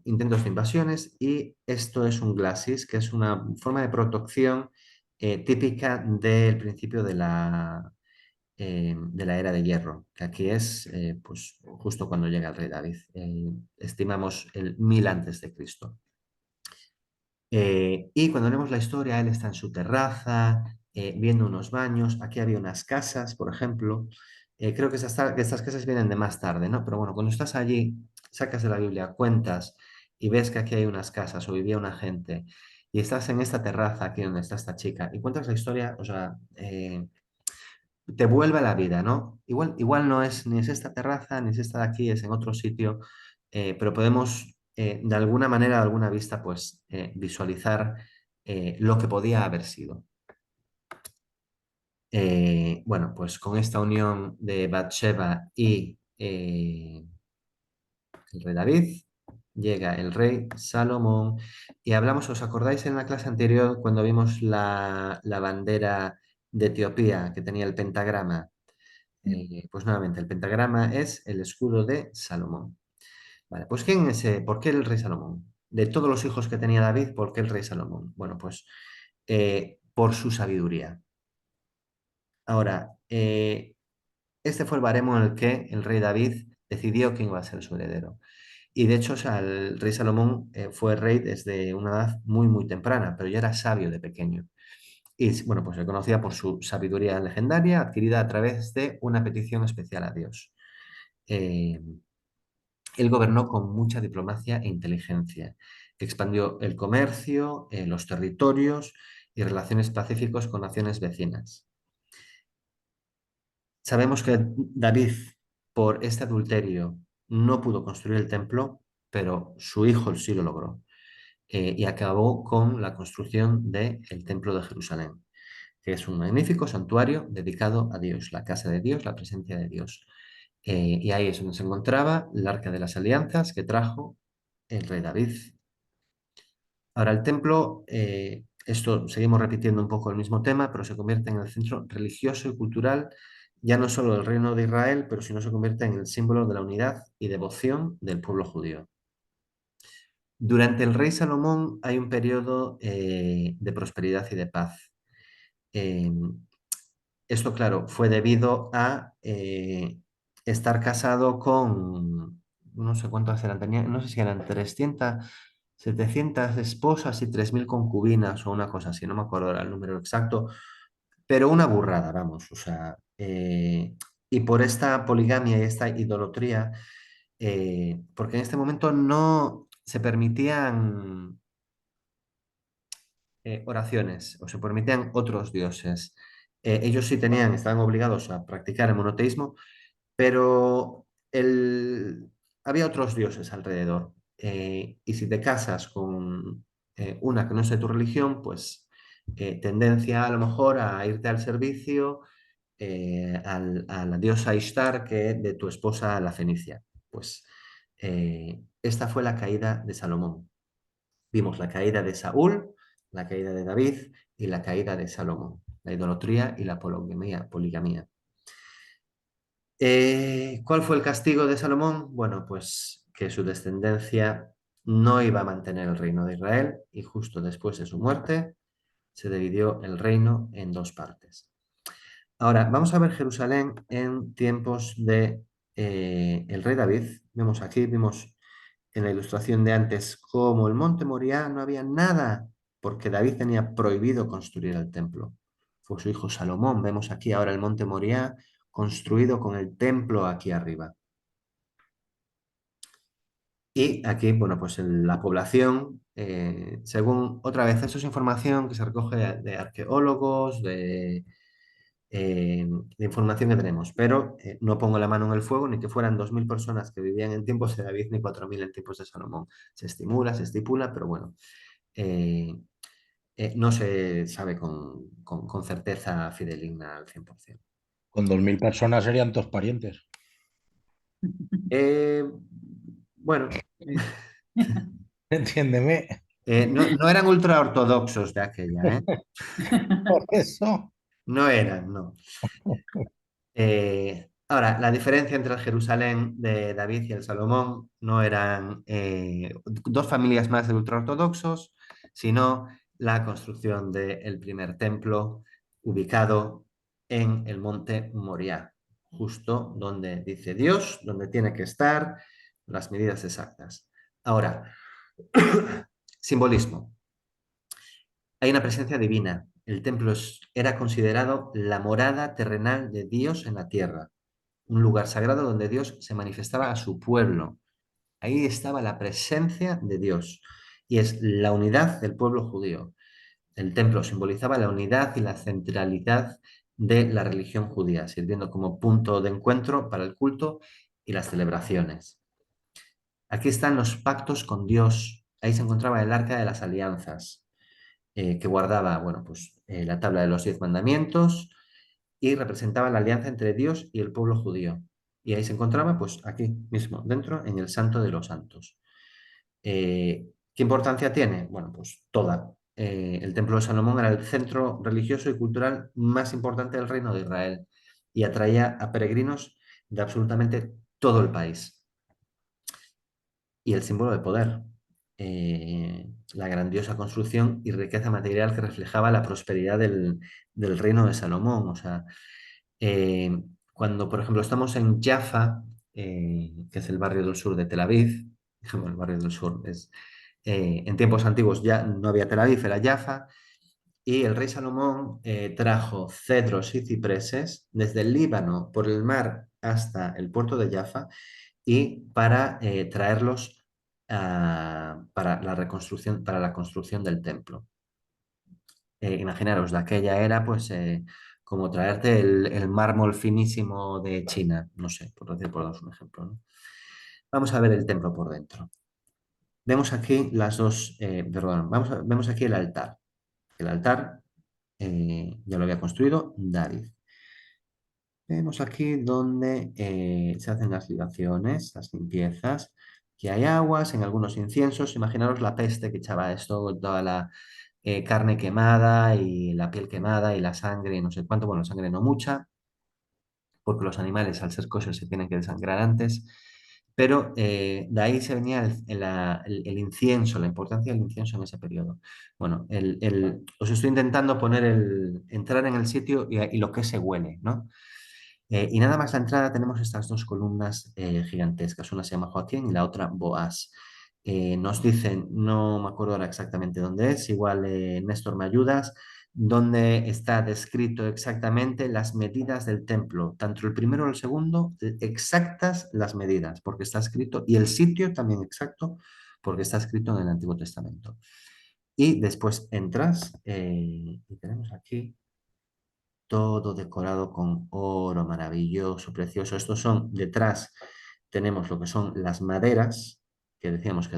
intentos de invasiones y esto es un glacis, que es una forma de protección típica del principio de la era de hierro, que aquí es pues, justo cuando llega el rey David. Estimamos el 1000 antes de Cristo. Y cuando leemos la historia, él está en su terraza, viendo unos baños. Aquí había unas casas, por ejemplo. Creo que que estas casas vienen de más tarde, ¿no? Pero bueno, cuando estás allí, sacas de la Biblia, cuentas y ves que aquí hay unas casas o vivía una gente y estás en esta terraza aquí donde está esta chica y cuentas la historia, o sea, te vuelve a la vida, ¿no? Igual no es ni es esta terraza, ni es esta de aquí, es en otro sitio, pero podemos de alguna manera, de alguna vista, pues visualizar lo que podía haber sido. Bueno, pues con esta unión de Bathsheba y el rey David, llega el rey Salomón y hablamos, ¿os acordáis en la clase anterior cuando vimos la bandera de Etiopía que tenía el pentagrama? Pues nuevamente, el pentagrama es el escudo de Salomón. Vale, pues ¿por qué el rey Salomón? De todos los hijos que tenía David, ¿por qué el rey Salomón? Bueno, pues por su sabiduría. Ahora, este fue el baremo en el que el rey David decidió quién iba a ser su heredero. Y de hecho, o sea, el rey Salomón fue rey desde una edad muy, muy temprana, pero ya era sabio de pequeño. Y bueno, pues se conocía por su sabiduría legendaria adquirida a través de una petición especial a Dios. Eh, Él gobernó con mucha diplomacia e inteligencia. Expandió el comercio, los territorios y relaciones pacíficos con naciones vecinas. Sabemos que David, por este adulterio, no pudo construir el templo, pero su hijo sí lo logró. Y acabó con la construcción del templo de Jerusalén, que es un magnífico santuario dedicado a Dios, la casa de Dios, la presencia de Dios. Y ahí es donde se encontraba el arca de las alianzas que trajo el rey David. Ahora, el templo, esto seguimos repitiendo un poco el mismo tema, pero se convierte en el centro religioso y cultural, ya no solo del reino de Israel, pero sino se convierte en el símbolo de la unidad y devoción del pueblo judío. Durante el rey Salomón hay un periodo de prosperidad y de paz. Eh, Esto, claro, fue debido a estar casado no sé cuántas eran, tenía, no sé si eran 300, 700 esposas y 3000 concubinas o una cosa así, no me acuerdo ahora el número exacto, pero una burrada, vamos, o sea, y por esta poligamia y esta idolatría, porque en este momento no se permitían oraciones o se permitían otros dioses. Ellos sí tenían, estaban obligados a practicar el monoteísmo, pero había otros dioses alrededor. Y si te casas con una que no es de tu religión, pues tendencia a lo mejor a irte al servicio a la diosa Ishtar que de tu esposa la Fenicia. Pues esta fue la caída de Salomón. Vimos la caída de Saúl, la caída de David y la caída de Salomón, la idolatría y la poligamía. ¿Cuál fue el castigo de Salomón? Bueno, pues que su descendencia no iba a mantener el reino de Israel y justo después de su muerte se dividió el reino en dos partes. Ahora, vamos a ver Jerusalén en tiempos de el rey David. Vemos aquí, vimos en la ilustración de antes cómo el monte Moriah no había nada porque David tenía prohibido construir el templo. Fue su hijo Salomón. Vemos aquí ahora el monte Moriah construido con el templo aquí arriba. Y aquí, bueno, pues la población, según otra vez, eso es información que se recoge de arqueólogos, de información que tenemos, pero no pongo la mano en el fuego ni que fueran 2000 personas que vivían en tiempos de David ni 4000 en tiempos de Salomón. Se estimula, se estipula, pero bueno, eh, no se sabe con certeza fidedigna al 100%. Con 2000 personas serían todos parientes. Eh, bueno, Entiéndeme. no eran ultra ortodoxos de aquella, ¿eh? Por eso. No eran, no. Ahora, la diferencia entre el Jerusalén de David y el Salomón no eran dos familias más de ultraortodoxos, sino la construcción del primer templo ubicado en el monte Moriah, justo donde dice Dios, donde tiene que estar, las medidas exactas. Ahora, simbolismo. Hay una presencia divina. El templo era considerado la morada terrenal de Dios en la tierra, un lugar sagrado donde Dios se manifestaba a su pueblo. Ahí estaba la presencia de Dios y es la unidad del pueblo judío. El templo simbolizaba la unidad y la centralidad de la religión judía, sirviendo como punto de encuentro para el culto y las celebraciones. Aquí están los pactos con Dios. Ahí se encontraba el arca de las alianzas, que guardaba, bueno, pues la tabla de los 10 mandamientos y representaba la alianza entre Dios y el pueblo judío. Y ahí se encontraba, pues aquí mismo, dentro, en el Santo de los Santos. ¿Qué importancia tiene? Bueno, pues toda. El Templo de Salomón era el centro religioso y cultural más importante del Reino de Israel y atraía a peregrinos de absolutamente todo el país. Y el símbolo de poder, la grandiosa construcción y riqueza material que reflejaba la prosperidad del reino de Salomón. O sea, cuando, por ejemplo, estamos en Jaffa, que es el barrio del sur de Tel Aviv, bueno, el barrio del sur es, en tiempos antiguos ya no había Tel Aviv, era Jaffa, y el rey Salomón trajo cedros y cipreses desde el Líbano por el mar hasta el puerto de Jaffa y para traerlos para la reconstrucción, para la construcción del templo. Imaginaros, de aquella era, pues, como traerte el mármol finísimo de China, no sé, por decir por daros un ejemplo, ¿no? Vamos a ver el templo por dentro. Vemos aquí las dos, perdón, vemos aquí el altar. El altar ya lo había construido David. Vemos aquí donde se hacen las libaciones, las limpiezas, que hay aguas en algunos inciensos. Imaginaros la peste que echaba esto, toda la carne quemada y la piel quemada y la sangre y no sé cuánto. Bueno, sangre no mucha, porque los animales al ser kosher se tienen que desangrar antes. Pero de ahí se venía el incienso, la importancia del incienso en ese periodo. Bueno, os estoy intentando poner entrar en el sitio y lo que se huele, ¿no? Y nada más la entrada tenemos estas dos columnas gigantescas. Una se llama Joaquín y la otra Boaz. Nos dicen, no me acuerdo ahora exactamente dónde es, igual Néstor me ayudas, donde está descrito exactamente las medidas del templo, tanto el primero como el segundo, exactas las medidas, porque está escrito, y el sitio también exacto, porque está escrito en el Antiguo Testamento. Y después entras y tenemos aquí todo decorado con oro maravilloso, precioso. Estos son, detrás tenemos lo que son las maderas que decíamos que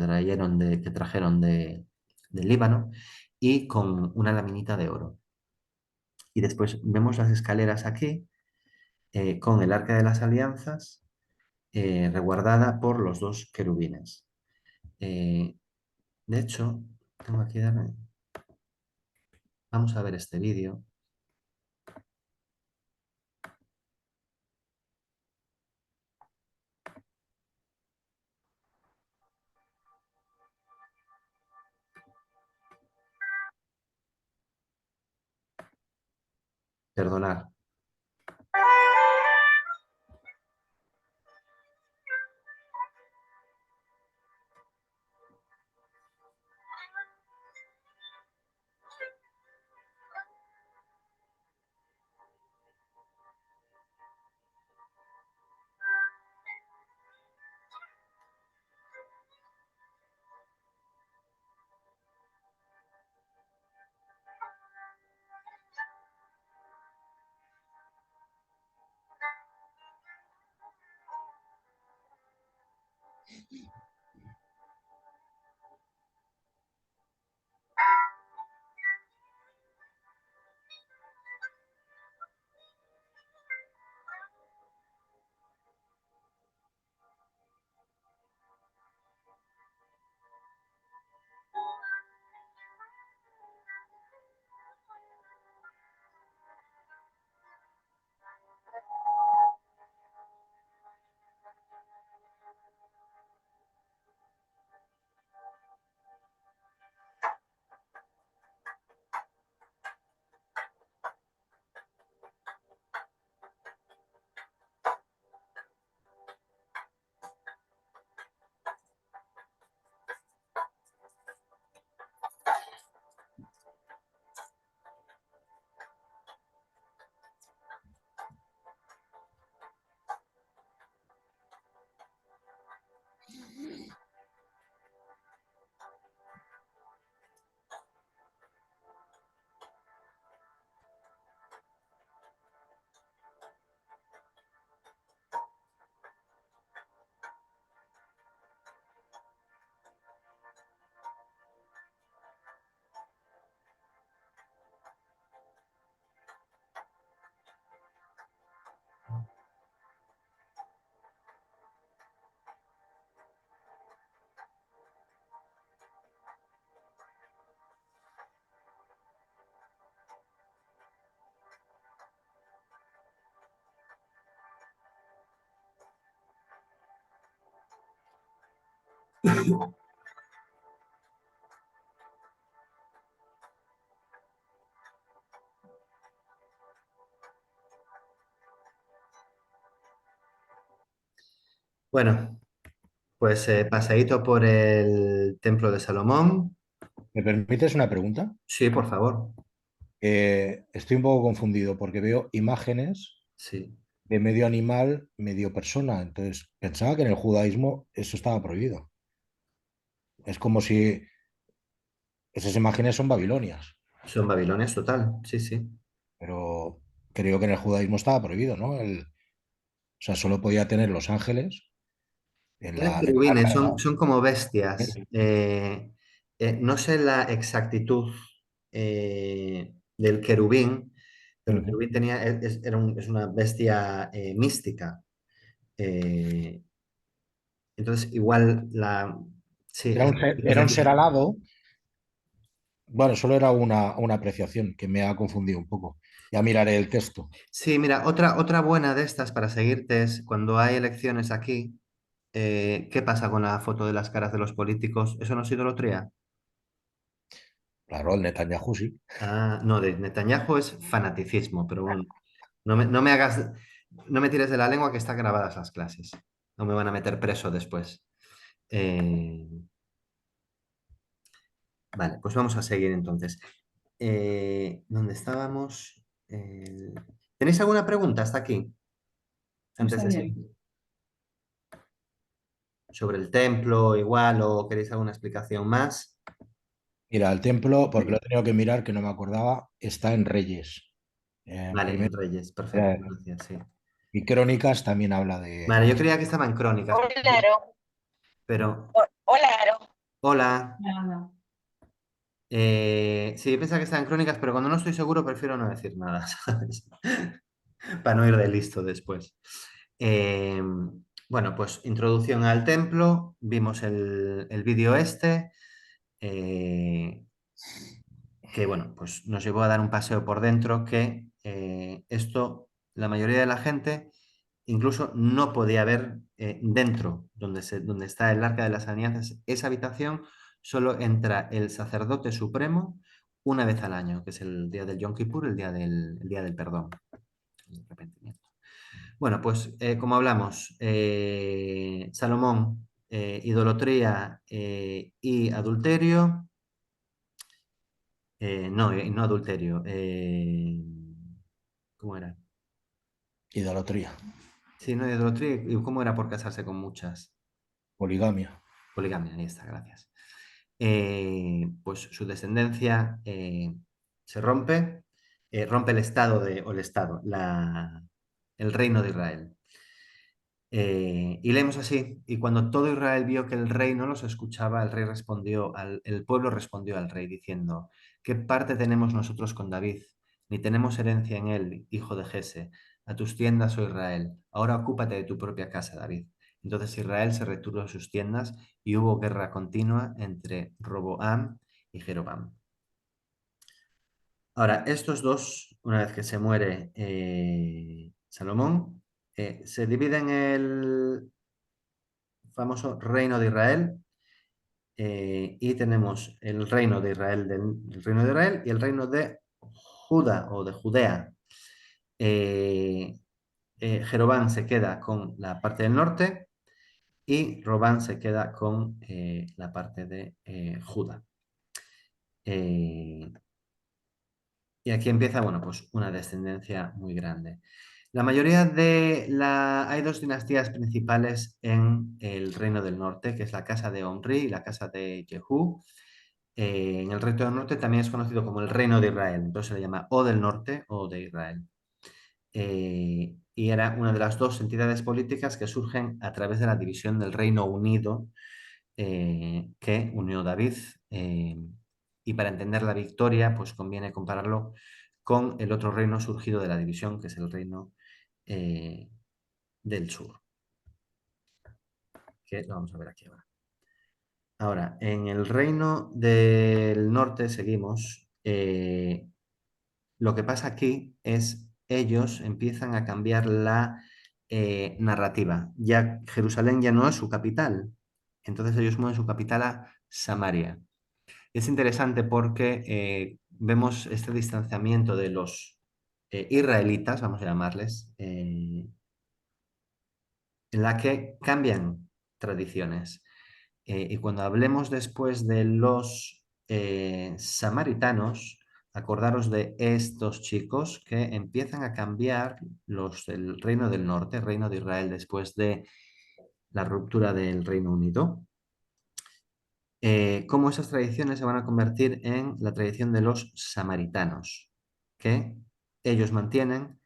trajeron del Líbano y con una laminita de oro. Y después vemos las escaleras aquí con el Arca de las Alianzas resguardada por los dos querubines. Eh, de hecho, tengo aquí, vamos a ver este vídeo. Perdonar. Bueno, pues paseíto por el Templo de Salomón. ¿Me permites una pregunta? Sí, por favor. Estoy un poco confundido porque veo imágenes Sí. de medio animal, medio persona. Entonces, pensaba que en el judaísmo eso estaba prohibido. Es como si esas imágenes son babilonias, Son Babilonias total. Sí, sí. pero creo que en el judaísmo estaba prohibido, ¿no? O sea, solo podía tener los ángeles en Tienen en el querubines, arca de son como la... bestias. No sé la exactitud del querubín, pero el Ujú. querubín tenía, es una bestia mística. Eh, entonces, igual la... Sí, Era un ser alado. Bueno, solo era una apreciación que me ha confundido un poco. Ya miraré el texto. sí, mira, otra buena de estas para seguirte es cuando hay elecciones aquí, ¿qué pasa con la foto de las caras de los políticos? ¿Eso no es idolatría? Claro, el Netanyahu sí. Ah, no, de Netanyahu es fanaticismo, pero bueno, no me hagas... no me tires de la lengua que están grabadas las clases. No me van a meter preso después. Eh, vale, pues vamos a seguir entonces. ¿Dónde estábamos? ¿Tenéis alguna pregunta hasta aquí? Antes Está de bien. seguir. Sobre el templo, igual, o queréis alguna explicación más. Mira, el templo, porque lo he tenido que mirar, que no me acordaba, está en Reyes. Vale, en Primero, Reyes, perfecto, gracias, sí. y Crónicas también habla Vale, yo creía que estaba en Crónicas, Hola, Aro. pero Hola, Aro. hola. Nada. Sí, yo pensaba que estaba en Crónicas, pero cuando no estoy seguro prefiero no decir nada, ¿sabes? Para no ir de listo después. Eh, bueno, pues introducción al templo, vimos el vídeo este, eh, que bueno, pues nos llevó a dar un paseo por dentro, que esto, la mayoría de la gente incluso no podía ver dentro, donde está el Arca de las Alianzas, esa habitación, solo entra el sacerdote supremo una vez al año, que es el día del Yom Kippur, el día del perdón, el arrepentimiento. Bueno, pues como hablamos, Salomón, idolatría y adulterio, no adulterio, ¿cómo era? idolatría, Sí, no idolatría, ¿y cómo era por casarse con muchas? poligamia. Poligamia, ahí está, gracias. Pues su descendencia se rompe, rompe el Estado o el Estado, el reino de Israel. Y leemos así, y cuando todo Israel vio que el rey no los escuchaba, el rey respondió, el pueblo respondió al rey diciendo, ¿qué parte tenemos nosotros con David? Ni tenemos herencia en él, hijo de Jese. A tus tiendas, oh Israel. Ahora ocúpate de tu propia casa, David. Entonces Israel se retiró de sus tiendas y hubo guerra continua entre Roboam y Jeroboam. Ahora, estos dos, una vez que se muere Salomón, se dividen el famoso reino de Israel y tenemos el reino de Israel, el reino de Israel y el reino de Judá o de Judea. Eh, Jeroboam se queda con la parte del norte y Robán se queda con la parte de Judá. Y aquí empieza, bueno, pues una descendencia muy grande. La mayoría Hay dos dinastías principales en el Reino del Norte, que es la casa de Omri y la casa de Jehú. En el Reino del Norte también es conocido como el Reino de Israel, entonces se le llama o del Norte o de Israel. Y era una de las dos entidades políticas que surgen a través de la división del Reino Unido que unió David. Y para entender la victoria, pues conviene compararlo con el otro reino surgido de la división, que es el reino del sur, que lo vamos a ver aquí ahora. Ahora, en el reino del norte seguimos. Lo que pasa aquí es ellos empiezan a cambiar la narrativa. Ya Jerusalén ya no es su capital, entonces ellos mueven su capital a Samaria. Es interesante porque vemos este distanciamiento de los israelitas, vamos a llamarles, en la que cambian tradiciones. Y cuando hablemos después de los samaritanos, acordaros de estos chicos que empiezan a cambiar los del Reino del Norte, Reino de Israel, después de la ruptura del Reino Unido. Cómo esas tradiciones se van a convertir en la tradición de los samaritanos, que ellos mantienen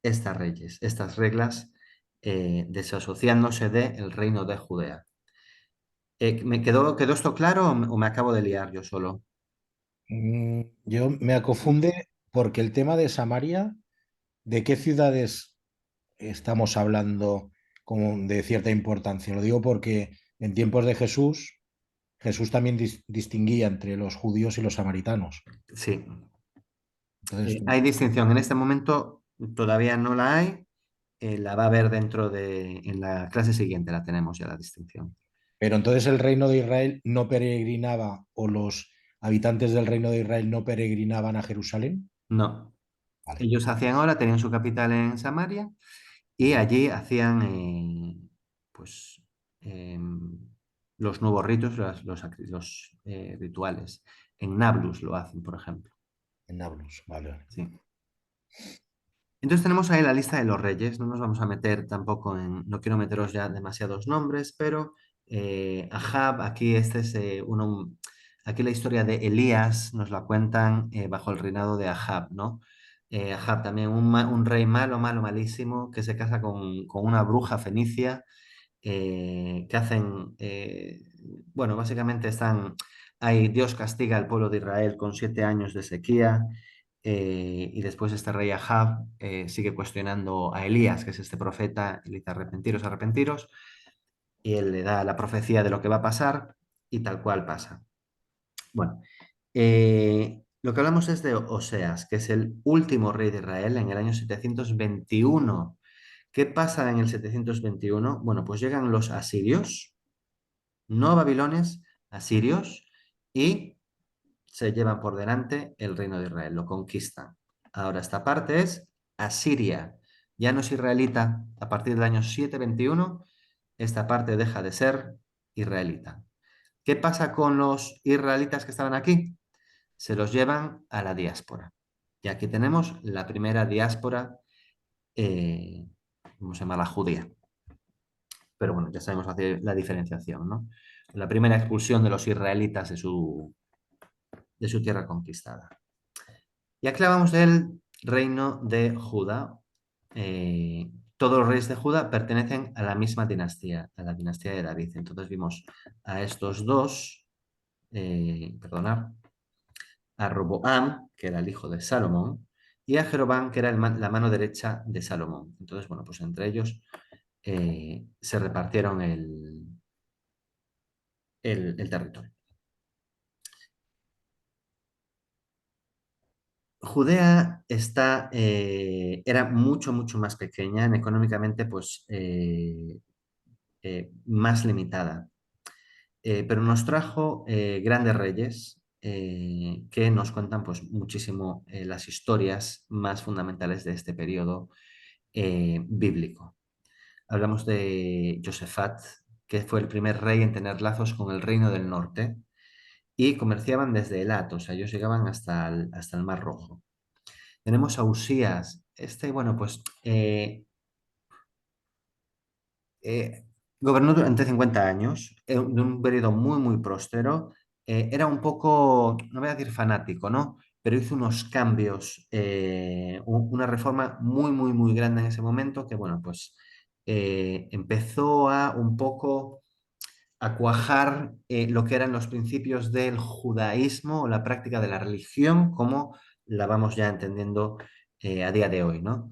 estas reglas, desasociándose del reino de Judea. ¿Quedó esto claro o me acabo de liar yo solo? Yo me confunde porque el tema de Samaria, ¿de qué ciudades estamos hablando como de cierta importancia? Lo digo porque en tiempos de Jesús, Jesús también distinguía entre los judíos y los samaritanos. Sí, Entonces, hay distinción. En este momento todavía no la hay. La va a haber en la clase siguiente la tenemos ya la distinción. pero entonces el reino de Israel no peregrinaba o los habitantes del reino de Israel no peregrinaban a Jerusalén. No, Vale. ellos hacían ahora, tenían su capital en Samaria y allí hacían pues, los nuevos ritos, los rituales. En Nablus lo hacen, por ejemplo. En Nablus, vale. Sí. Entonces tenemos ahí la lista de los reyes, no nos vamos a meter tampoco no quiero meteros ya demasiados nombres, pero Ahab, aquí este es aquí la historia de Elías nos la cuentan bajo el reinado de Ahab, ¿no? Ahab también un rey malo, malo, malísimo, que se casa con una bruja fenicia, que hacen, bueno, básicamente ahí Dios castiga al pueblo de Israel con 7 años de sequía, y después este rey Ahab sigue cuestionando a Elías, que es este profeta, y le dice arrepentiros, arrepentiros, y él le da la profecía de lo que va a pasar y tal cual pasa. Bueno, lo que hablamos es de Oseas, que es el último rey de Israel en el año 721. ¿Qué pasa en el 721? Bueno, pues llegan los asirios, no babilones, asirios, y se llevan por delante el reino de Israel, lo conquistan. Ahora, esta parte es Asiria, ya no es israelita. A partir del año 721, esta parte deja de ser israelita. ¿Qué pasa con los israelitas que estaban aquí? Se los llevan a la diáspora. Y aquí tenemos la primera diáspora, ¿cómo se llama? La judía. Pero bueno, ya sabemos hacer la diferenciación, ¿no? La primera expulsión de los israelitas de su tierra conquistada. Y aquí hablamos del reino de Judá. Todos los reyes de Judá pertenecen a la misma dinastía, a la dinastía de David. Entonces vimos a estos dos, perdonad, a Roboam, que era el hijo de Salomón, y a Jeroboam, que era la mano derecha de Salomón. Entonces, bueno, pues entre ellos se repartieron el territorio. Judea era mucho, mucho más pequeña, económicamente pues más limitada. Pero nos trajo grandes reyes que nos cuentan pues muchísimo las historias más fundamentales de este periodo bíblico. Hablamos de Josafat, que fue el primer rey en tener lazos con el reino del norte y comerciaban desde Elat, o sea, ellos llegaban hasta el Mar Rojo. Tenemos a Usías. Bueno, pues gobernó durante 50 años, de un periodo muy, muy próspero. Era un poco, no voy a decir fanático, ¿no? Pero hizo unos cambios, una reforma muy, muy, muy grande en ese momento que, bueno, pues empezó a un poco a cuajar lo que eran los principios del judaísmo o la práctica de la religión como la vamos ya entendiendo a día de hoy, ¿no?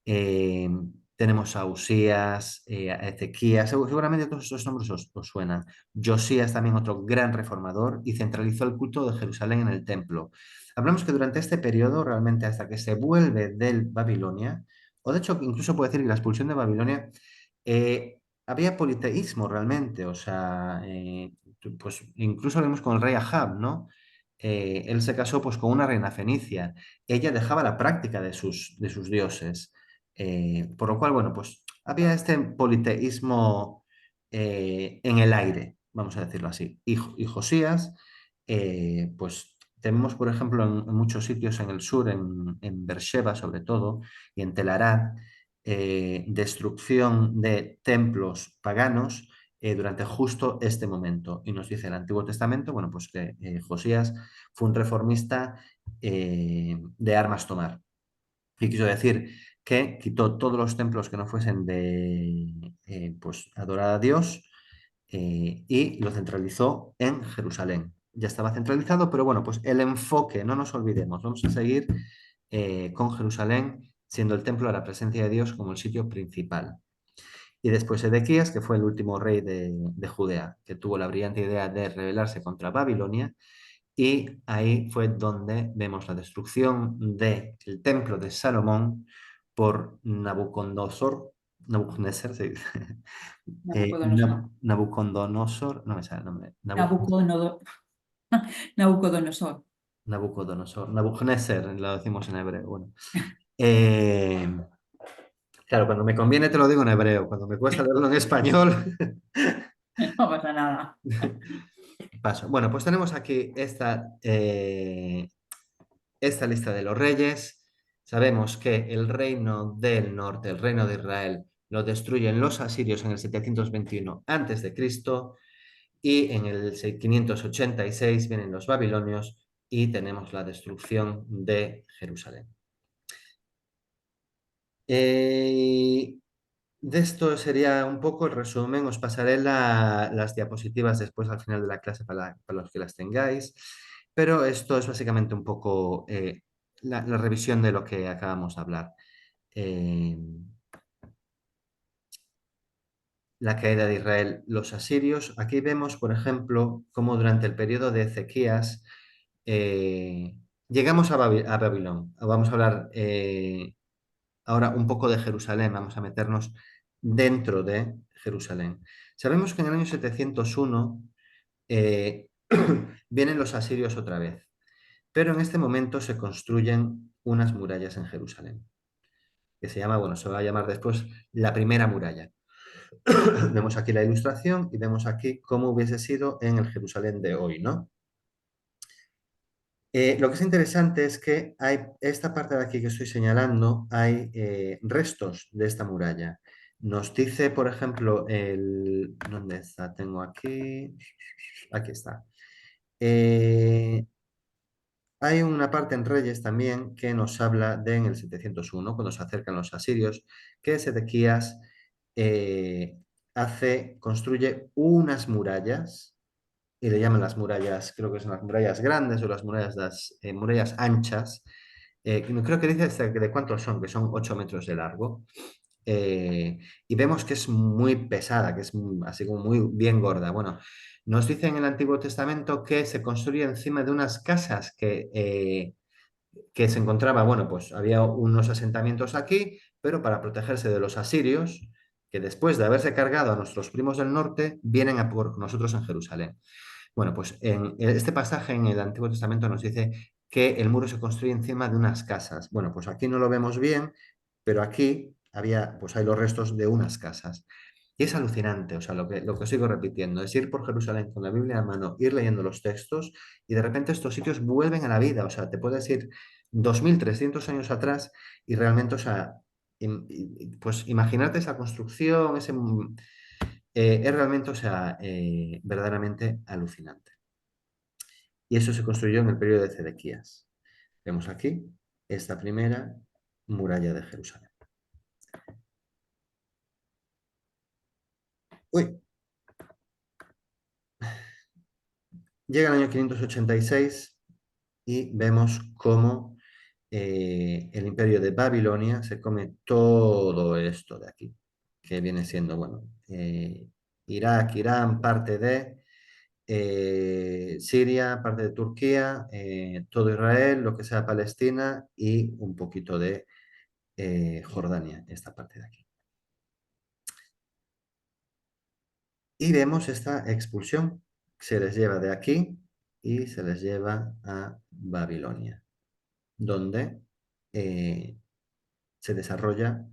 Eh, tenemos a Usías, a Ezequías, seguramente todos estos nombres os suenan. Josías también otro gran reformador y centralizó el culto de Jerusalén en el templo. Hablamos que durante este periodo, realmente hasta que se vuelve del Babilonia, o de hecho incluso puede decir que la expulsión de Babilonia, había politeísmo realmente, o sea, pues incluso lo vemos con el rey Ahab, ¿no? Él se casó pues con una reina fenicia. Ella dejaba la práctica de sus dioses. Por lo cual, bueno, pues había este politeísmo en el aire, vamos a decirlo así. Y Josías, pues tenemos, por ejemplo, en muchos sitios en el sur, en Beersheba sobre todo, y en Tel Arad, destrucción de templos paganos durante justo este momento. Y nos dice el Antiguo Testamento, bueno, pues que Josías fue un reformista de armas tomar. Y quiso decir que quitó todos los templos que no fuesen de pues, adorar a Dios y lo centralizó en Jerusalén. Ya estaba centralizado, pero bueno, pues el enfoque, no nos olvidemos, vamos a seguir con Jerusalén siendo el templo de la presencia de Dios como el sitio principal. Y después Ezequías, que fue el último rey de Judea, que tuvo la brillante idea de rebelarse contra Babilonia, y ahí fue donde vemos la destrucción del templo de Salomón por Nabucodonosor, se dice. Nabucodonosor. Nabucodonosor, no me sale el nombre, Nabucodonosor. Nabucodonosor. Nabucodonosor, Nabucodonosor, lo decimos en hebreo, bueno. Eh, Claro, cuando me conviene te lo digo en hebreo, cuando me cuesta leerlo en español, No pasa nada. paso. Bueno, pues tenemos aquí esta lista de los reyes. Sabemos que el reino del norte, el reino de Israel, lo destruyen los asirios en el 721 a.C. y en el 586 vienen los babilonios y tenemos la destrucción de Jerusalén. De esto sería un poco el resumen. Os pasaré las diapositivas después al final de la clase para los que las tengáis. Pero esto es básicamente un poco la revisión de lo que acabamos de hablar. Eh, la caída de Israel, los asirios. Aquí vemos, por ejemplo, cómo durante el periodo de Ezequías eh, llegamos a Babilón. Vamos a hablar ahora un poco de Jerusalén, vamos a meternos dentro de Jerusalén. Sabemos que en el año 701 eh, vienen los asirios otra vez, pero en este momento se construyen unas murallas en Jerusalén, que se llama, bueno, se va a llamar después la primera muralla. Vemos aquí la ilustración y vemos aquí cómo hubiese sido en el Jerusalén de hoy, ¿no? Lo que es interesante es que hay esta parte de aquí que estoy señalando, hay restos de esta muralla. Nos dice, por ejemplo, ¿dónde está? Tengo aquí. Aquí está. Eh, Hay una parte en Reyes también que nos habla de en el 701, cuando se acercan los asirios, que Sedequías construye unas murallas y le llaman las murallas, creo que son las murallas grandes o las murallas anchas. Creo que dice hasta de cuántos son, que son 8 metros de largo. Y vemos que es muy pesada, que es así como muy bien gorda. Bueno, nos dice en el Antiguo Testamento que se construye encima de unas casas que se encontraba, bueno, pues había unos asentamientos aquí, pero para protegerse de los asirios, que después de haberse cargado a nuestros primos del norte, vienen a por nosotros en Jerusalén. Bueno, pues en este pasaje en el Antiguo Testamento nos dice que el muro se construye encima de unas casas. Bueno, pues aquí no lo vemos bien, pero aquí pues hay los restos de unas casas. Y es alucinante, o sea, lo que sigo repitiendo, es ir por Jerusalén con la Biblia en mano, ir leyendo los textos y de repente estos sitios vuelven a la vida, o sea, te puedes ir 2300 años atrás y realmente, o sea, pues imaginarte esa construcción, es realmente, o sea, verdaderamente alucinante. Y eso se construyó en el periodo de Zedequías. Vemos aquí esta primera muralla de Jerusalén. Uy, llega el año 586 y vemos cómo el imperio de Babilonia se come todo esto de aquí, que viene siendo, bueno, Irak, Irán, parte de Siria, parte de Turquía, todo Israel, lo que sea Palestina y un poquito de Jordania, esta parte de aquí. Y vemos esta expulsión. Se les lleva de aquí y se les lleva a Babilonia, donde eh, se desarrolla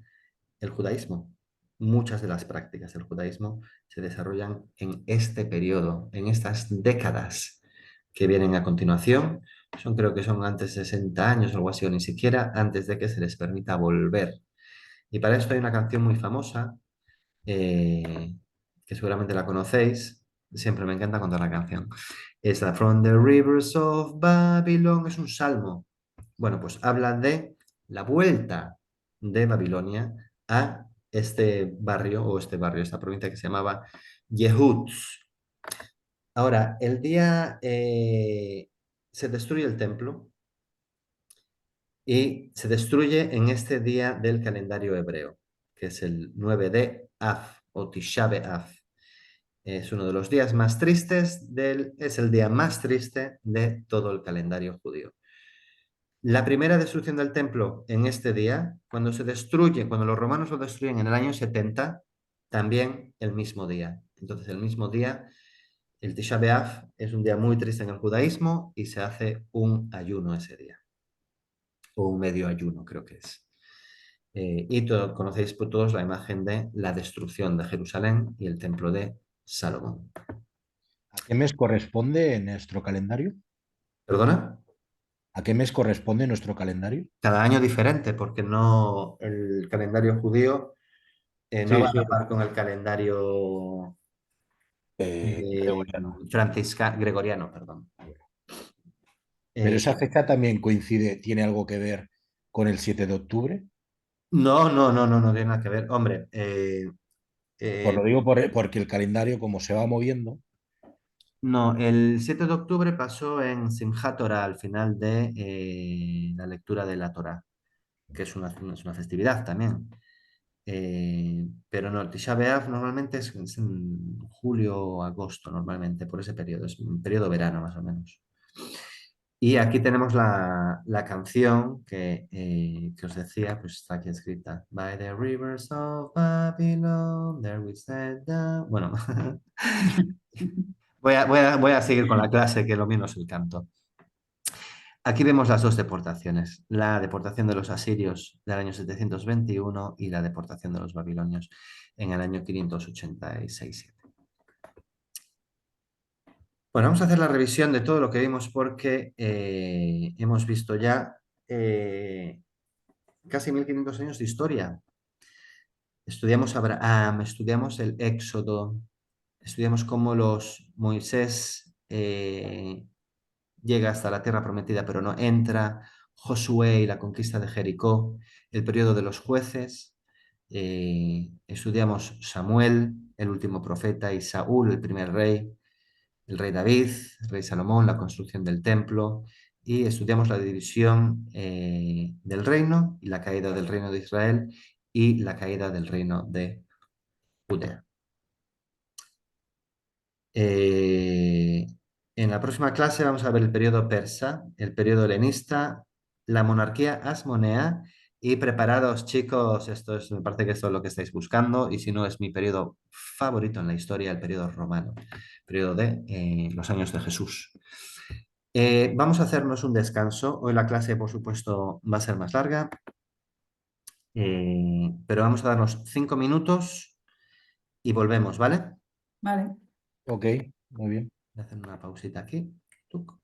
el judaísmo. Muchas de las prácticas del judaísmo se desarrollan en este periodo, en estas décadas que vienen a continuación. Creo que son antes de 60 años o algo así, o ni siquiera antes de que se les permita volver. Y para esto hay una canción muy famosa, eh, que seguramente la conocéis. Siempre me encanta contar la canción. Es la From the Rivers of Babylon, es un salmo. Bueno, pues habla de la vuelta de Babilonia a esta provincia que se llamaba Yehutz. Ahora, el día se destruye el templo y se destruye en este día del calendario hebreo, que es el 9 de Av o Tisha B'Av. Es uno de los días más tristes es el día más triste de todo el calendario judío. La primera destrucción del templo en este día, cuando los romanos lo destruyen en el año 70, también el mismo día. Entonces, el mismo día, el Tisha B'Av es un día muy triste en el judaísmo y se hace un ayuno ese día, o un medio ayuno, creo que es. Conocéis por todos la imagen de la destrucción de Jerusalén y el templo de Salomón. ¿A qué mes corresponde en nuestro calendario? ¿Perdona? ¿A qué mes corresponde nuestro calendario? Cada año diferente, porque no el calendario judío no Sí, va a sí, la par con el calendario gregoriano. gregoriano, perdón. Pero Eh, esa fecha también coincide, tiene algo que ver con el 7 de octubre. no, no, no, no, no tiene nada que ver. Hombre, Pues eh, lo digo porque el calendario, como se va moviendo, no, el 7 de octubre pasó en Simchat Torah, al final de la lectura de la Torah, que es una festividad también. Pero no, el Tisha B'Av normalmente es en julio o agosto, normalmente, por ese periodo, es un periodo verano más o menos. Y aquí tenemos la canción que os decía, pues está aquí escrita. By the rivers of Babylon, there we sat down. Bueno, voy a seguir con la clase, que lo mío no es el canto. Aquí vemos las dos deportaciones, la deportación de los asirios del año 721 y la deportación de los babilonios en el año 586. Bueno, vamos a hacer la revisión de todo lo que vimos porque hemos visto ya casi 1500 años de historia. Estudiamos Abraham, estudiamos el Éxodo, estudiamos cómo los Moisés llega hasta la tierra prometida pero no entra, Josué y la conquista de Jericó, el periodo de los jueces, estudiamos Samuel, el último profeta, y Saúl, el primer rey, el rey David, el rey Salomón, la construcción del templo, y estudiamos la división del reino y la caída del reino de Israel y la caída del reino de Judea. Eh, en la próxima clase vamos a ver el periodo persa, el periodo helenista, la monarquía asmonea y preparados chicos, me parece que esto es lo que estáis buscando y si no es mi periodo favorito en la historia, el periodo romano, periodo de los años de Jesús. Vamos a hacernos un descanso. Hoy la clase, por supuesto, va a ser más larga, pero vamos a darnos 5 minutos y volvemos, ¿vale? Vale, ok, muy bien. Voy a hacer una pausita aquí. Tuc.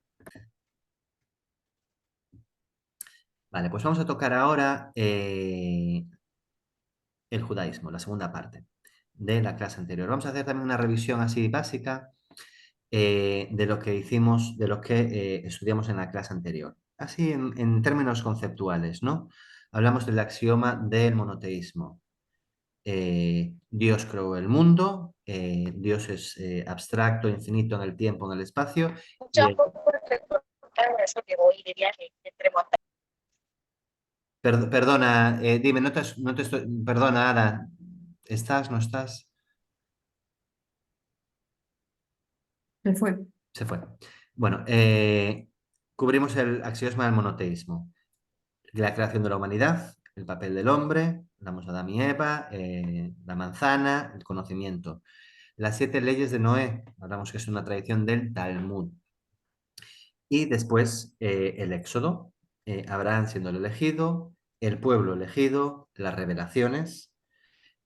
Vale, pues vamos a tocar ahora el judaísmo, la segunda parte de la clase anterior. Vamos a hacer también una revisión así básica de lo que hicimos, de lo que estudiamos en la clase anterior. Así en términos conceptuales, ¿no? Hablamos del axioma del monoteísmo. Dios creó el mundo, Dios es abstracto, infinito en el tiempo, en el espacio, y perdona, dime, no te estoy, perdona, Ada, ¿estás, no estás? se fue. Se fue. Bueno, cubrimos el axioma del monoteísmo, la creación de la humanidad, el papel del hombre, hablamos de Adán y Eva, la manzana, el conocimiento. Las 7 leyes de Noé, hablamos que es una tradición del Talmud. Y después el Éxodo, Abraham siendo el elegido, el pueblo elegido, las revelaciones,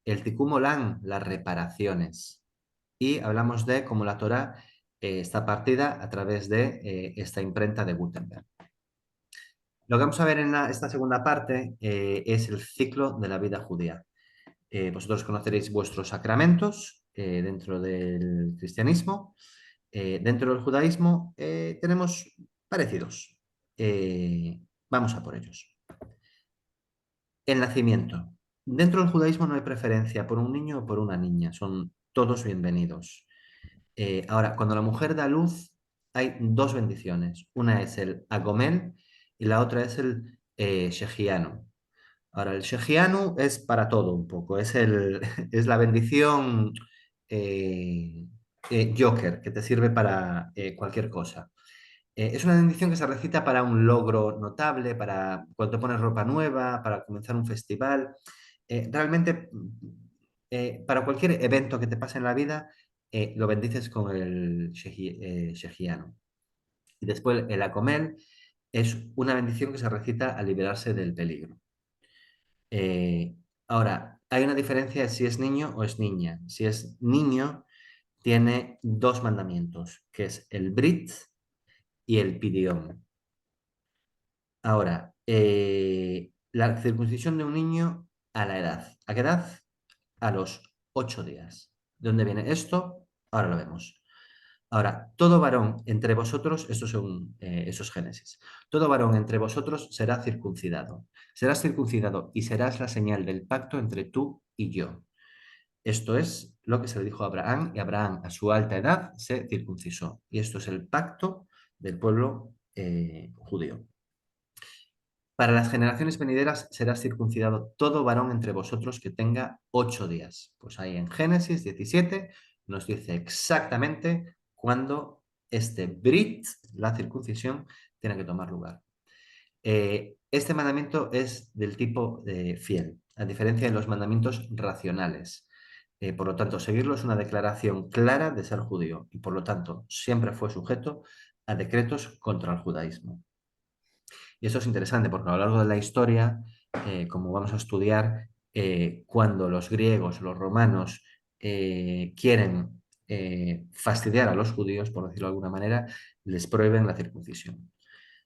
el Tikkun Olam, las reparaciones. Y hablamos de cómo la Torah está partida a través de esta imprenta de Gutenberg. Lo que vamos a ver en esta segunda parte es el ciclo de la vida judía. Vosotros conoceréis vuestros sacramentos dentro del cristianismo. Dentro del judaísmo tenemos parecidos. Vamos a por ellos. El nacimiento. Dentro del judaísmo no hay preferencia por un niño o por una niña, son todos bienvenidos. Ahora, cuando la mujer da luz, hay dos bendiciones. Una es el agomel y la otra es el shejianu. Ahora, el shejianu es para todo un poco, es la bendición eh, Joker, que te sirve para cualquier cosa. Es una bendición que se recita para un logro notable, para cuando te pones ropa nueva, para comenzar un festival. Realmente, para cualquier evento que te pase en la vida, lo bendices con el Shejiano. Y después el Acomel es una bendición que se recita al liberarse del peligro. Eh, Ahora, hay una diferencia de si es niño o es niña. Si es niño, tiene dos mandamientos, que es el Brit y el Pidión. Ahora, la circuncisión de un niño a la edad. ¿A qué edad? A los 8 días. ¿De dónde viene esto? Ahora lo vemos. Ahora, todo varón entre vosotros, estos son esos Génesis, todo varón entre vosotros será circuncidado. Serás circuncidado y serás la señal del pacto entre tú y yo. Esto es lo que se le dijo a Abraham, y Abraham a su alta edad se circuncisó. Y esto es el pacto del pueblo judío. Para las generaciones venideras será circuncidado todo varón entre vosotros que tenga 8 días. Pues ahí en Génesis 17 nos dice exactamente cuándo este Brit, la circuncisión, tiene que tomar lugar. Este mandamiento es del tipo fiel, a diferencia de los mandamientos racionales. Por lo tanto, seguirlo es una declaración clara de ser judío y por lo tanto siempre fue sujeto a decretos contra el judaísmo. Y eso es interesante porque a lo largo de la historia, como vamos a estudiar, cuando los griegos, los romanos quieren fastidiar a los judíos, por decirlo de alguna manera, les prohíben la circuncisión.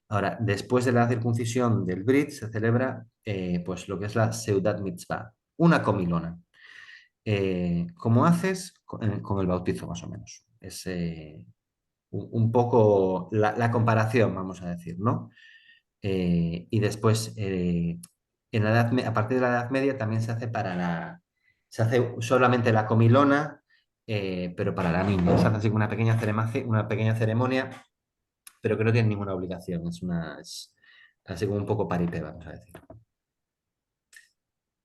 Ahora, después de la circuncisión del Brit se celebra pues lo que es la Seudat Mitzvah, una comilona. ¿Cómo haces? Con el bautizo, más o menos. Es un poco la comparación, vamos a decir, ¿no? Y después, en la a partir de la Edad Media también se hace se hace solamente la comilona, pero para la niña. Se hace así una pequeña ceremonia, pero que no tiene ninguna obligación. Es así como un poco paripé, vamos a decir.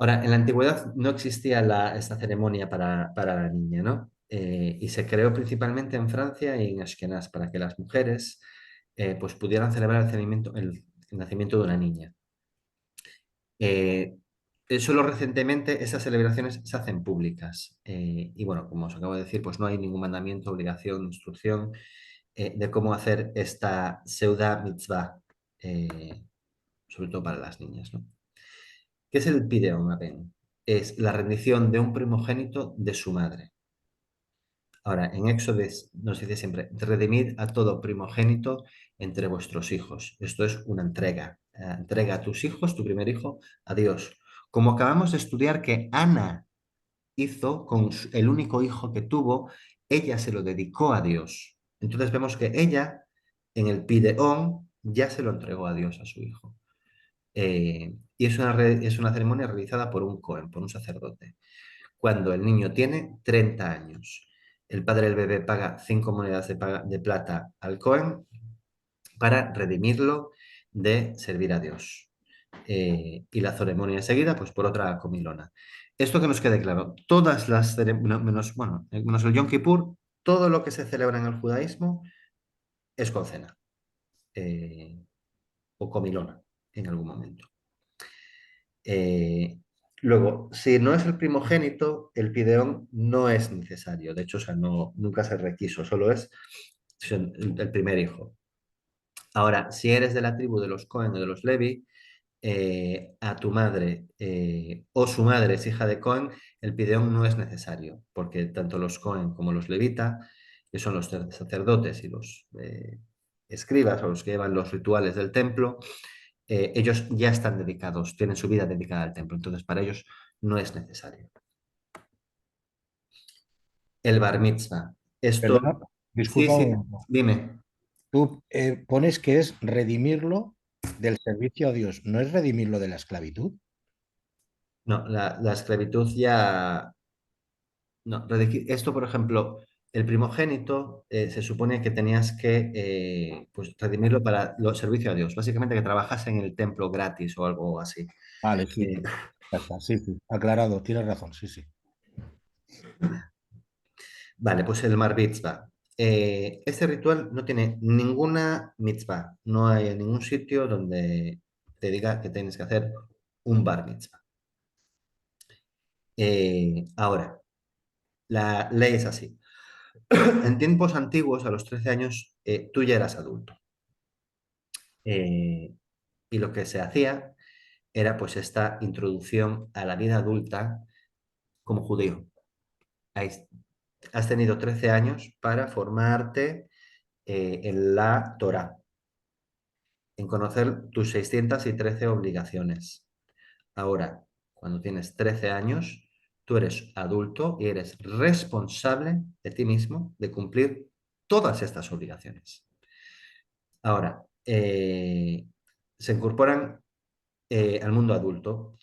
Ahora, en la antigüedad no existía esta ceremonia para la niña, ¿no? Y se creó principalmente en Francia y en Ashkenaz para que las mujeres pues pudieran celebrar el nacimiento de una niña. Solo recientemente esas celebraciones se hacen públicas. Y bueno, como os acabo de decir, pues no hay ningún mandamiento, obligación, instrucción de cómo hacer esta Seuda Mitzvah, sobre todo para las niñas, ¿no? ¿Qué es el Pideon Aben? Es la rendición de un primogénito de su madre. Ahora, en Éxodo nos dice siempre, redimid a todo primogénito entre vuestros hijos. Esto es una entrega. Entrega a tus hijos, tu primer hijo, a Dios. Como acabamos de estudiar que Ana hizo con el único hijo que tuvo, ella se lo dedicó a Dios. Entonces vemos que ella, en el Pideón, ya se lo entregó a Dios, a su hijo. Y es una ceremonia realizada por un Cohen, por un sacerdote, cuando el niño tiene 30 años. El padre del bebé paga 5 monedas de plata al Cohen para redimirlo de servir a Dios. Y la ceremonia seguida, pues por otra comilona. Esto que nos quede claro, todas las ceremonias, menos el Yom Kippur, todo lo que se celebra en el judaísmo es con cena o comilona en algún momento. Eh, Luego, si no es el primogénito, el pideón no es necesario. De hecho, o sea, no, nunca se requiso, solo es el primer hijo. Ahora, si eres de la tribu de los Cohen o de los Levi, a tu madre o su madre es hija de Cohen, el pideón no es necesario, porque tanto los Cohen como los Levita, que son los sacerdotes y los escribas o los que llevan los rituales del templo, ellos ya están dedicados, tienen su vida dedicada al templo, entonces para ellos no es necesario. El bar mitzvah. Esto, Perdona, sí, disculpa un sí, momento. dime. Tú pones que es redimirlo del servicio a Dios, ¿no es redimirlo de la esclavitud? No, la esclavitud ya... No, esto, por ejemplo, el primogénito se supone que tenías que pues, redimirlo para los servicios a Dios, básicamente que trabajase en el templo gratis o algo así. Vale, sí, Eh, ya está, sí, sí, aclarado, tienes razón, sí, sí. Vale, pues el Mar Mitzvah. Este ritual no tiene ninguna mitzvah. No hay ningún sitio donde te diga que tienes que hacer un bar mitzvah. Ahora, la ley es así. En tiempos antiguos, a los 13 años, tú ya eras adulto. Y lo que se hacía era pues esta introducción a la vida adulta como judío. Has tenido 13 años para formarte en la Torá, en conocer tus 613 obligaciones. Ahora, cuando tienes 13 años, tú eres adulto y eres responsable de ti mismo de cumplir todas estas obligaciones. Ahora, se incorporan al mundo adulto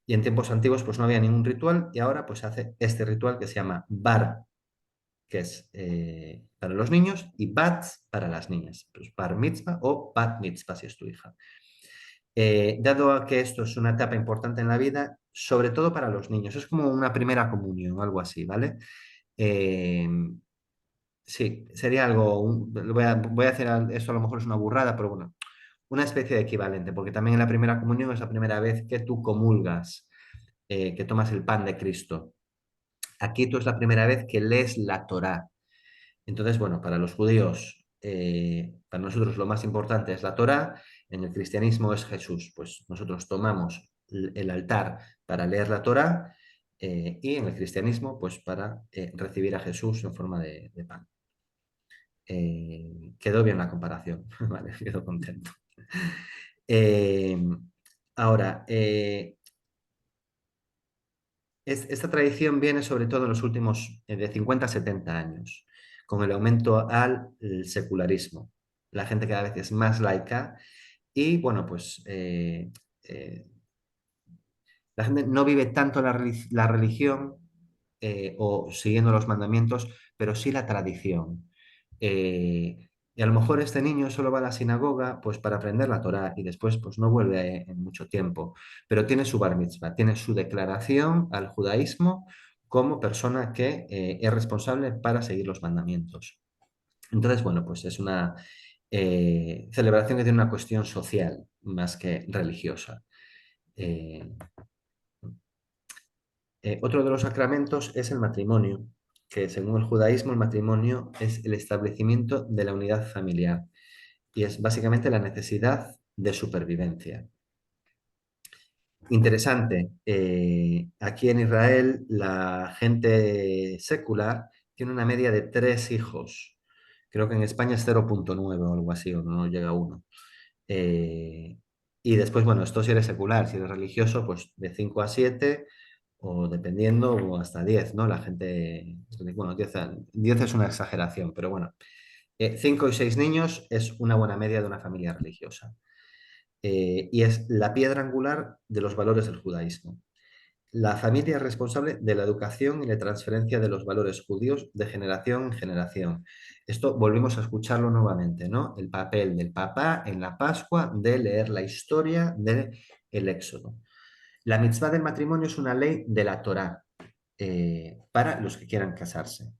y en tiempos antiguos pues no había ningún ritual y ahora pues se hace este ritual que se llama Bar, que es para los niños, y Bat para las niñas, pues Bar Mitzvah o Bat Mitzvah si es tu hija. Dado a que esto es una etapa importante en la vida, sobre todo para los niños, es como una primera comunión, algo así, ¿vale? Eh, sí, sería algo, voy a hacer, esto a lo mejor es una burrada, pero bueno, una especie de equivalente, porque también en la primera comunión es la primera vez que tú comulgas, que tomas el pan de Cristo. Aquí tú es la primera vez que lees la Torá. Entonces, bueno, para los judíos, para nosotros lo más importante es la Torá, en el cristianismo es Jesús. Pues nosotros tomamos el altar para leer la Torá y en el cristianismo, pues para recibir a Jesús en forma de pan. Quedó bien la comparación, ¿vale? Quedo contento. Eh, ahora, esta tradición viene sobre todo en los últimos de 50 a 70 años, con el aumento al secularismo. La gente cada vez es más laica y, bueno, pues la gente no vive tanto la religión o siguiendo los mandamientos, pero sí la tradición. Y a lo mejor este niño solo va a la sinagoga pues para aprender la Torá y después pues no vuelve en mucho tiempo, pero tiene su bar mitzvah, tiene su declaración al judaísmo como persona que es responsable para seguir los mandamientos. Entonces, bueno, pues es una celebración que tiene una cuestión social más que religiosa. Eh, Otro de los sacramentos es el matrimonio, que según el judaísmo el matrimonio es el establecimiento de la unidad familiar y es básicamente la necesidad de supervivencia. Interesante, aquí en Israel la gente secular tiene una media de 3 hijos. Creo que en España es 0,9 o algo así, o no llega a 1. Y después, bueno, esto si eres secular, si eres religioso, pues de 5 a 7 o dependiendo, o hasta 10, ¿no? La gente, bueno, 10 es una exageración, pero bueno, 5 y 6 niños es una buena media de una familia religiosa. Y es la piedra angular de los valores del judaísmo. La familia es responsable de la educación y la transferencia de los valores judíos de generación en generación. Esto volvimos a escucharlo nuevamente, ¿no? El papel del papá en la Pascua de leer la historia del Éxodo. La mitzvah del matrimonio es una ley de la Torá para los que quieran casarse,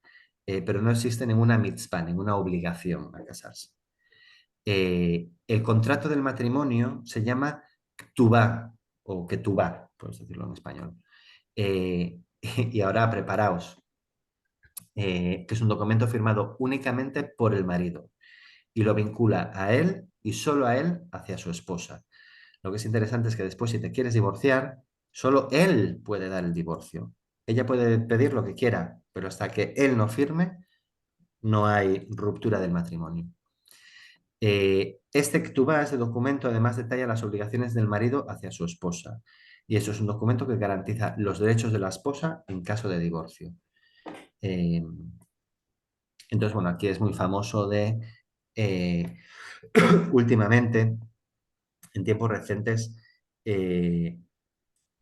pero no existe ninguna mitzvah, ninguna obligación a casarse. El contrato del matrimonio se llama ktubá o ketubá, puedes decirlo en español. Y ahora preparaos, que es un documento firmado únicamente por el marido y lo vincula a él y solo a él hacia su esposa. Lo que es interesante es que después, si te quieres divorciar, solo él puede dar el divorcio. Ella puede pedir lo que quiera, pero hasta que él no firme, no hay ruptura del matrimonio. Este ktubá, este documento, además detalla las obligaciones del marido hacia su esposa. Y eso es un documento que garantiza los derechos de la esposa en caso de divorcio. Eh, entonces, bueno, aquí es muy famoso de últimamente, en tiempos recientes,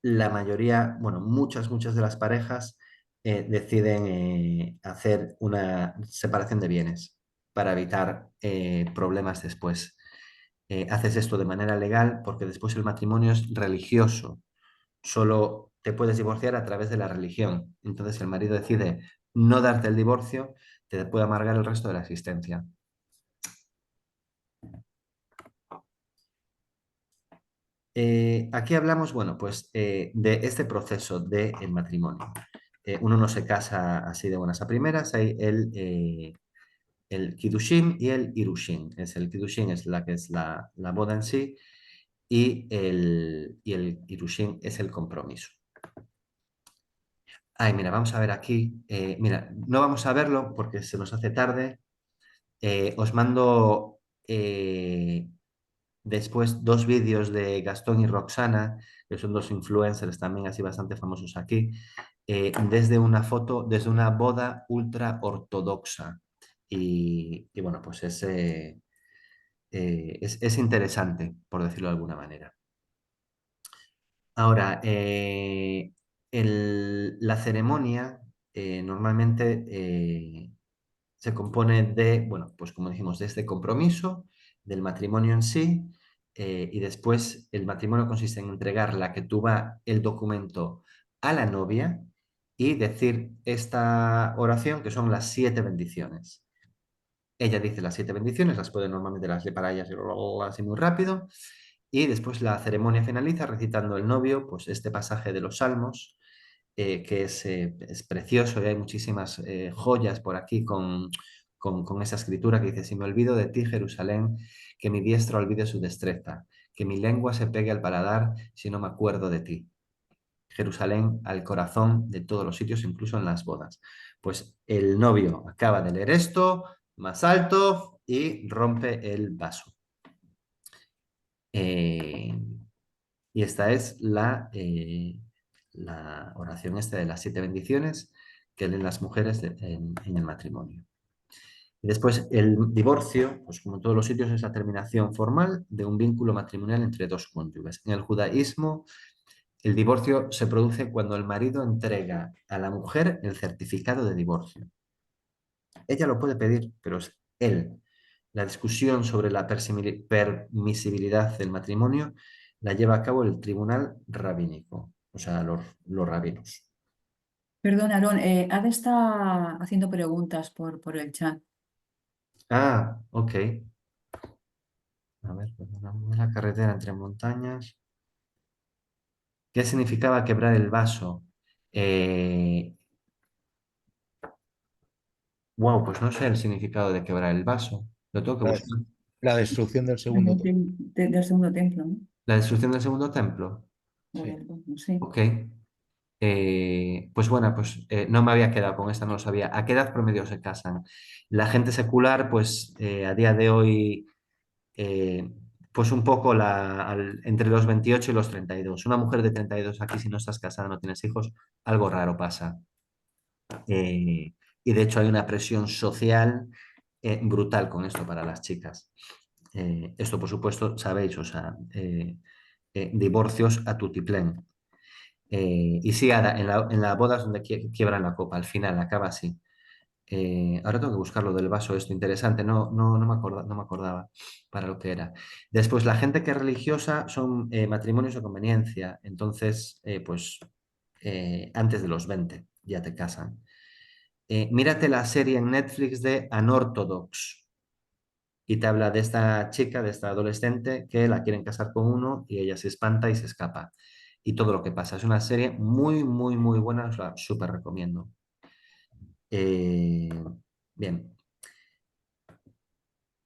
la mayoría, bueno, muchas de las parejas deciden hacer una separación de bienes para evitar problemas después. Haces esto de manera legal porque después el matrimonio es religioso. Solo te puedes divorciar a través de la religión. Entonces, si el marido decide no darte el divorcio, te puede amargar el resto de la existencia. Aquí hablamos, bueno, pues de este proceso del matrimonio. Uno no se casa así de buenas a primeras, hay el Kiddushin y el Irushin. El Kiddushin es la que es la boda en sí, y el Irushin es el compromiso. Ay, mira, vamos a ver aquí. Mira, no vamos a verlo porque se nos hace tarde. Os mando después dos vídeos de Gastón y Roxana, que son dos influencers también así bastante famosos aquí, desde una foto, desde una boda ultra ortodoxa. Y bueno, pues es interesante, por decirlo de alguna manera. Ahora, la ceremonia normalmente se compone de, bueno, pues como dijimos, de este compromiso, del matrimonio en sí, y después el matrimonio consiste en entregar la que tú va el documento a la novia y decir esta oración que son las 7 bendiciones. Ella dice las 7 bendiciones, las puede normalmente las lee para ellas así muy rápido, y después la ceremonia finaliza recitando el novio, pues este pasaje de los Salmos, que es precioso y hay muchísimas joyas por aquí con esa escritura que dice, si me olvido de ti, Jerusalén, que mi diestra olvide su destreza, que mi lengua se pegue al paladar si no me acuerdo de ti. Jerusalén al corazón de todos los sitios, incluso en las bodas. Pues el novio acaba de leer esto, más alto, y rompe el vaso. Eh, y esta es la oración esta de las 7 bendiciones que leen las mujeres en el matrimonio. Y después el divorcio, pues como en todos los sitios, es la terminación formal de un vínculo matrimonial entre dos cónyuges. En el judaísmo, el divorcio se produce cuando el marido entrega a la mujer el certificado de divorcio. Ella lo puede pedir, pero es él. La discusión sobre la permisibilidad del matrimonio la lleva a cabo el tribunal rabínico, o sea, los rabinos. Perdón, Aarón, Ade está haciendo preguntas por el chat. Ah, ok. A ver, una carretera entre montañas. ¿Qué significaba quebrar el vaso? Wow, pues no sé el significado de quebrar el vaso. Lo tengo que La, buscar. la destrucción del segundo templo. Del segundo templo, ¿no? La destrucción del segundo templo. O Sí. del, no sé. Ok. Pues bueno, pues no me había quedado con esta, no lo sabía. ¿A qué edad promedio se casan? La gente secular, pues a día de hoy, eh, pues un poco entre los 28 y los 32. Una mujer de 32 aquí, si no estás casada, no tienes hijos, algo raro pasa. Y de hecho hay una presión social brutal con esto para las chicas. Esto, por supuesto, sabéis, o sea, divorcios a tutiplén. Y sí, Ada, en la boda es donde quiebran la copa, al final acaba así. Ahora tengo que buscar lo del vaso, esto interesante, no me acordaba para lo que era. Después, la gente que es religiosa son matrimonios de conveniencia, entonces, pues antes de los 20 ya te casan. Mírate la serie en Netflix de Unorthodox y te habla de esta chica, de esta adolescente que la quieren casar con uno y ella se espanta y se escapa. Y todo lo que pasa. Es una serie muy, muy, muy buena, os la súper recomiendo. Eh, bien,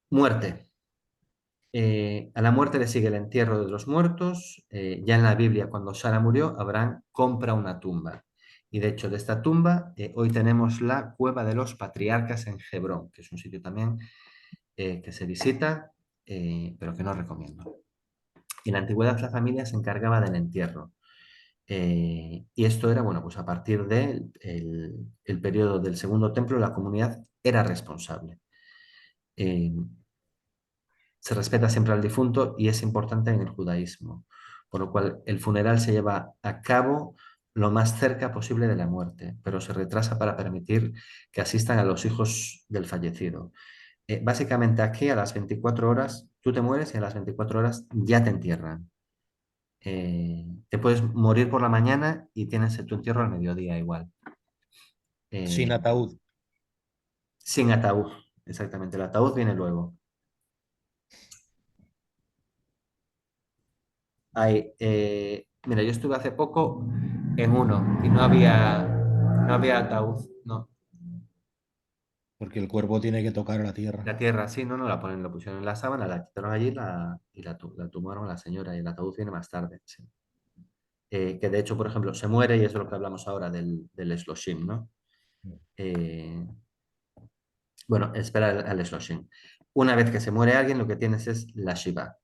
muerte. A la muerte le sigue el entierro de los muertos. Ya en la Biblia, cuando Sara murió, Abraham compra una tumba. Y de hecho, de esta tumba, hoy tenemos la Cueva de los Patriarcas en Hebrón, que es un sitio también que se visita, pero que no recomiendo. En la antigüedad la familia se encargaba del entierro. Y esto era, bueno, pues a partir del el periodo del Segundo Templo, la comunidad era responsable. Eh, Se respeta siempre al difunto y es importante en el judaísmo, por lo cual el funeral se lleva a cabo lo más cerca posible de la muerte, pero se retrasa para permitir que asistan a los hijos del fallecido. Básicamente aquí a las 24 horas tú te mueres y a las 24 horas ya te entierran. Te puedes morir por la mañana y tienes tu entierro al mediodía igual. Sin Eh, ataúd. Sin ataúd, exactamente. El ataúd viene luego. Mira, yo estuve hace poco en uno y no había ataúd, no. Porque el cuerpo tiene que tocar la tierra. La tierra, sí, no, no, lo pusieron en la sábana, la quitaron allí y la tumbaron a la señora y el ataúd viene más tarde, sí. Que de hecho, por ejemplo, se muere y es de lo que hablamos ahora del Shloshim, ¿no? Eh, bueno, espera al Shloshim. Una vez que se muere alguien, lo que tienes es la Shiva.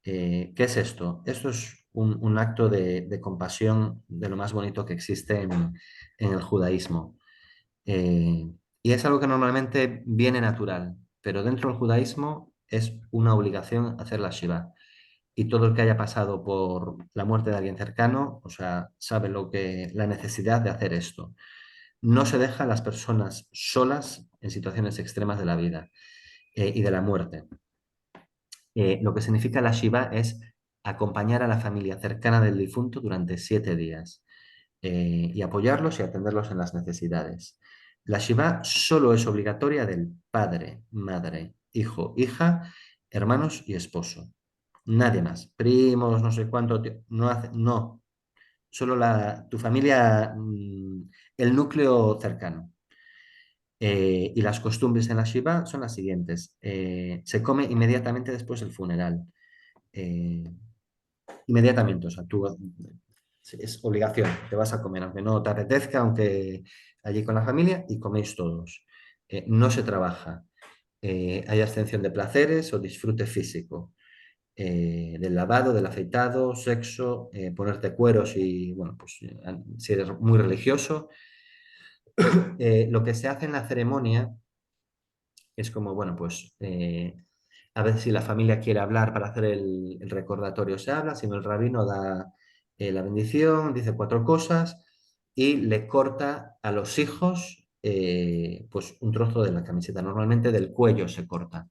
¿Qué es esto? Esto es un acto de compasión de lo más bonito que existe en el judaísmo. Eh, y es algo que normalmente viene natural, pero dentro del judaísmo es una obligación hacer la Shiva. Y todo el que haya pasado por la muerte de alguien cercano, o sea, sabe la necesidad de hacer esto. No se deja a las personas solas en situaciones extremas de la vida y de la muerte. Lo que significa la Shiva es acompañar a la familia cercana del difunto durante 7 días y apoyarlos y atenderlos en las necesidades. La Shiva solo es obligatoria del padre, madre, hijo, hija, hermanos y esposo. Nadie más. Primos, no sé cuánto, no hace, no. Solo tu familia, el núcleo cercano. Y las costumbres en la Shiva son las siguientes. Se come inmediatamente después del funeral. Eh, inmediatamente, o sea, es obligación, te vas a comer, aunque no te apetezca, aunque allí con la familia y coméis todos. No se trabaja. Hay abstención de placeres o disfrute físico. Del lavado, del afeitado, sexo, ponerte cueros y, bueno, pues si eres muy religioso. Lo que se hace en la ceremonia es como, bueno, pues a veces si la familia quiere hablar para hacer el recordatorio se habla, si no el rabino da la bendición, dice 4 cosas y le corta a los hijos pues un trozo de la camiseta. Normalmente del cuello se corta.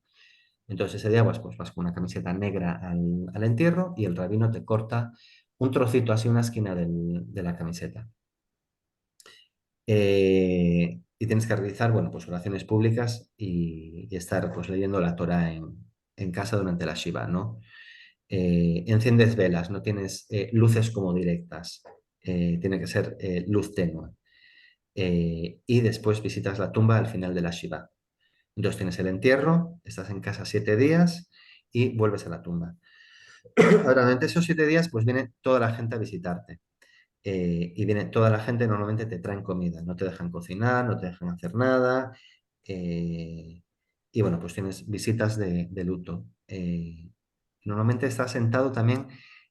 Entonces ese día pues vas con una camiseta negra al entierro y el rabino te corta un trocito así, una esquina de la camiseta. Y tienes que realizar, bueno, pues oraciones públicas y estar pues leyendo la Torah en casa durante la Shiva, ¿no? Enciendes velas, no tienes luces como directas, tiene que ser luz tenue. Y después visitas la tumba al final de la Shiva. Entonces tienes el entierro, estás en casa 7 días y vuelves a la tumba. Ahora, durante esos 7 días, pues viene toda la gente a visitarte. Y viene toda la gente, normalmente te traen comida, no te dejan cocinar, no te dejan hacer nada. Y bueno, pues tienes visitas de luto. Normalmente estás sentado también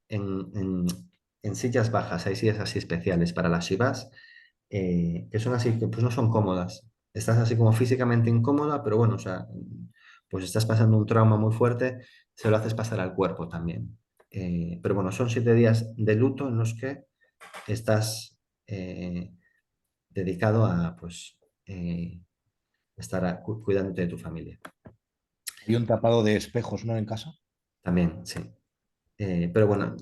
en, en- en sillas bajas, hay sillas así especiales para las shivas, que son así, que pues no son cómodas. Estás así como físicamente incómoda, pero bueno, o sea, pues estás pasando un trauma muy fuerte, se lo haces pasar al cuerpo también. Pero bueno, son 7 días de luto en los que estás dedicado a pues estar cuidándote de tu familia. Hay un tapado de espejos, ¿no? En casa. También, sí. Pero bueno,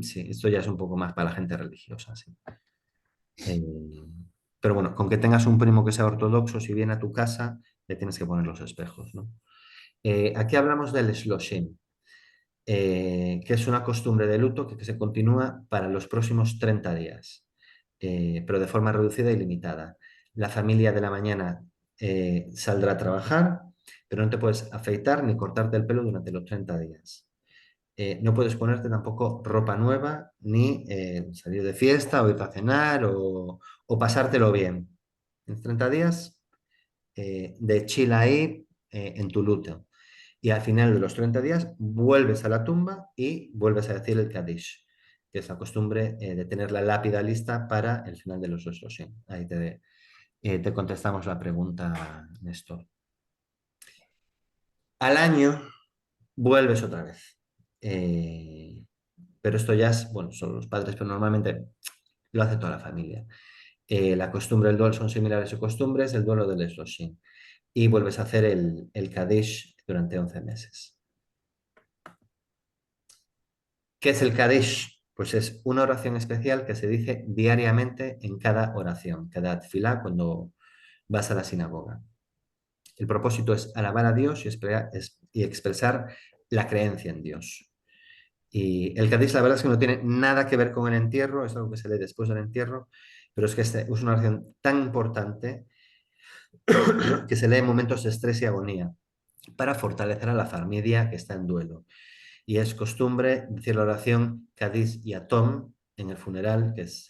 sí, esto ya es un poco más para la gente religiosa, sí. Eh, pero bueno, con que tengas un primo que sea ortodoxo, si viene a tu casa, le tienes que poner los espejos, ¿no? Aquí hablamos del Shloshim, que es una costumbre de luto que se continúa para los próximos 30 días, pero de forma reducida y limitada. La familia de la mañana saldrá a trabajar, pero no te puedes afeitar ni cortarte el pelo durante los 30 días. No puedes ponerte tampoco ropa nueva, ni salir de fiesta o ir a cenar o pasártelo bien. En 30 días de chill ahí en tu luto. Y al final de los 30 días vuelves a la tumba y vuelves a decir el Kaddish, que es la costumbre de tener la lápida lista para el final de los Shloshim. Ahí te contestamos la pregunta, Néstor. Al año vuelves otra vez. Pero esto ya es, bueno, son los padres, pero normalmente lo hace toda la familia. La costumbre del duelo son similares a costumbres, el duelo del Shloshim. Y vuelves a hacer el Kaddish durante 11 meses. ¿Qué es el Kaddish? Pues es una oración especial que se dice diariamente en cada oración, cada tefilá cuando vas a la sinagoga. El propósito es alabar a Dios y expresar la creencia en Dios. Y el Kaddish, la verdad es que no tiene nada que ver con el entierro, es algo que se lee después del entierro, pero es que es una oración tan importante que se lee en momentos de estrés y agonía para fortalecer a la familia que está en duelo. Y es costumbre decir la oración Kaddish y Atom en el funeral, que es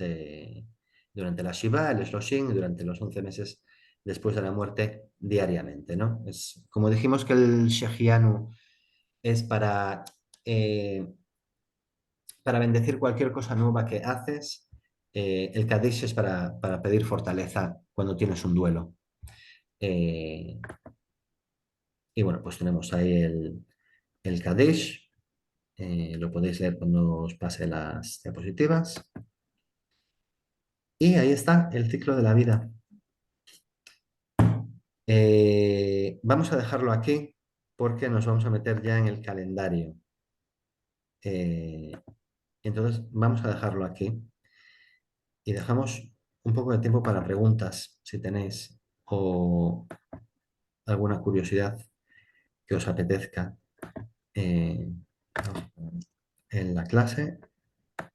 durante la Shiva, el Shloshim, y durante los 11 meses después de la muerte diariamente, ¿no? Es, como dijimos que el Shehianu es para bendecir cualquier cosa nueva que haces, el Kaddish es para pedir fortaleza cuando tienes un duelo. Eh, y bueno, pues tenemos ahí el Kaddish. Lo podéis leer cuando os pase las diapositivas. Y ahí está el ciclo de la vida. Vamos a dejarlo aquí porque nos vamos a meter ya en el calendario. Eh, entonces, vamos a dejarlo aquí y dejamos un poco de tiempo para preguntas, si tenéis, o alguna curiosidad que os apetezca en la clase.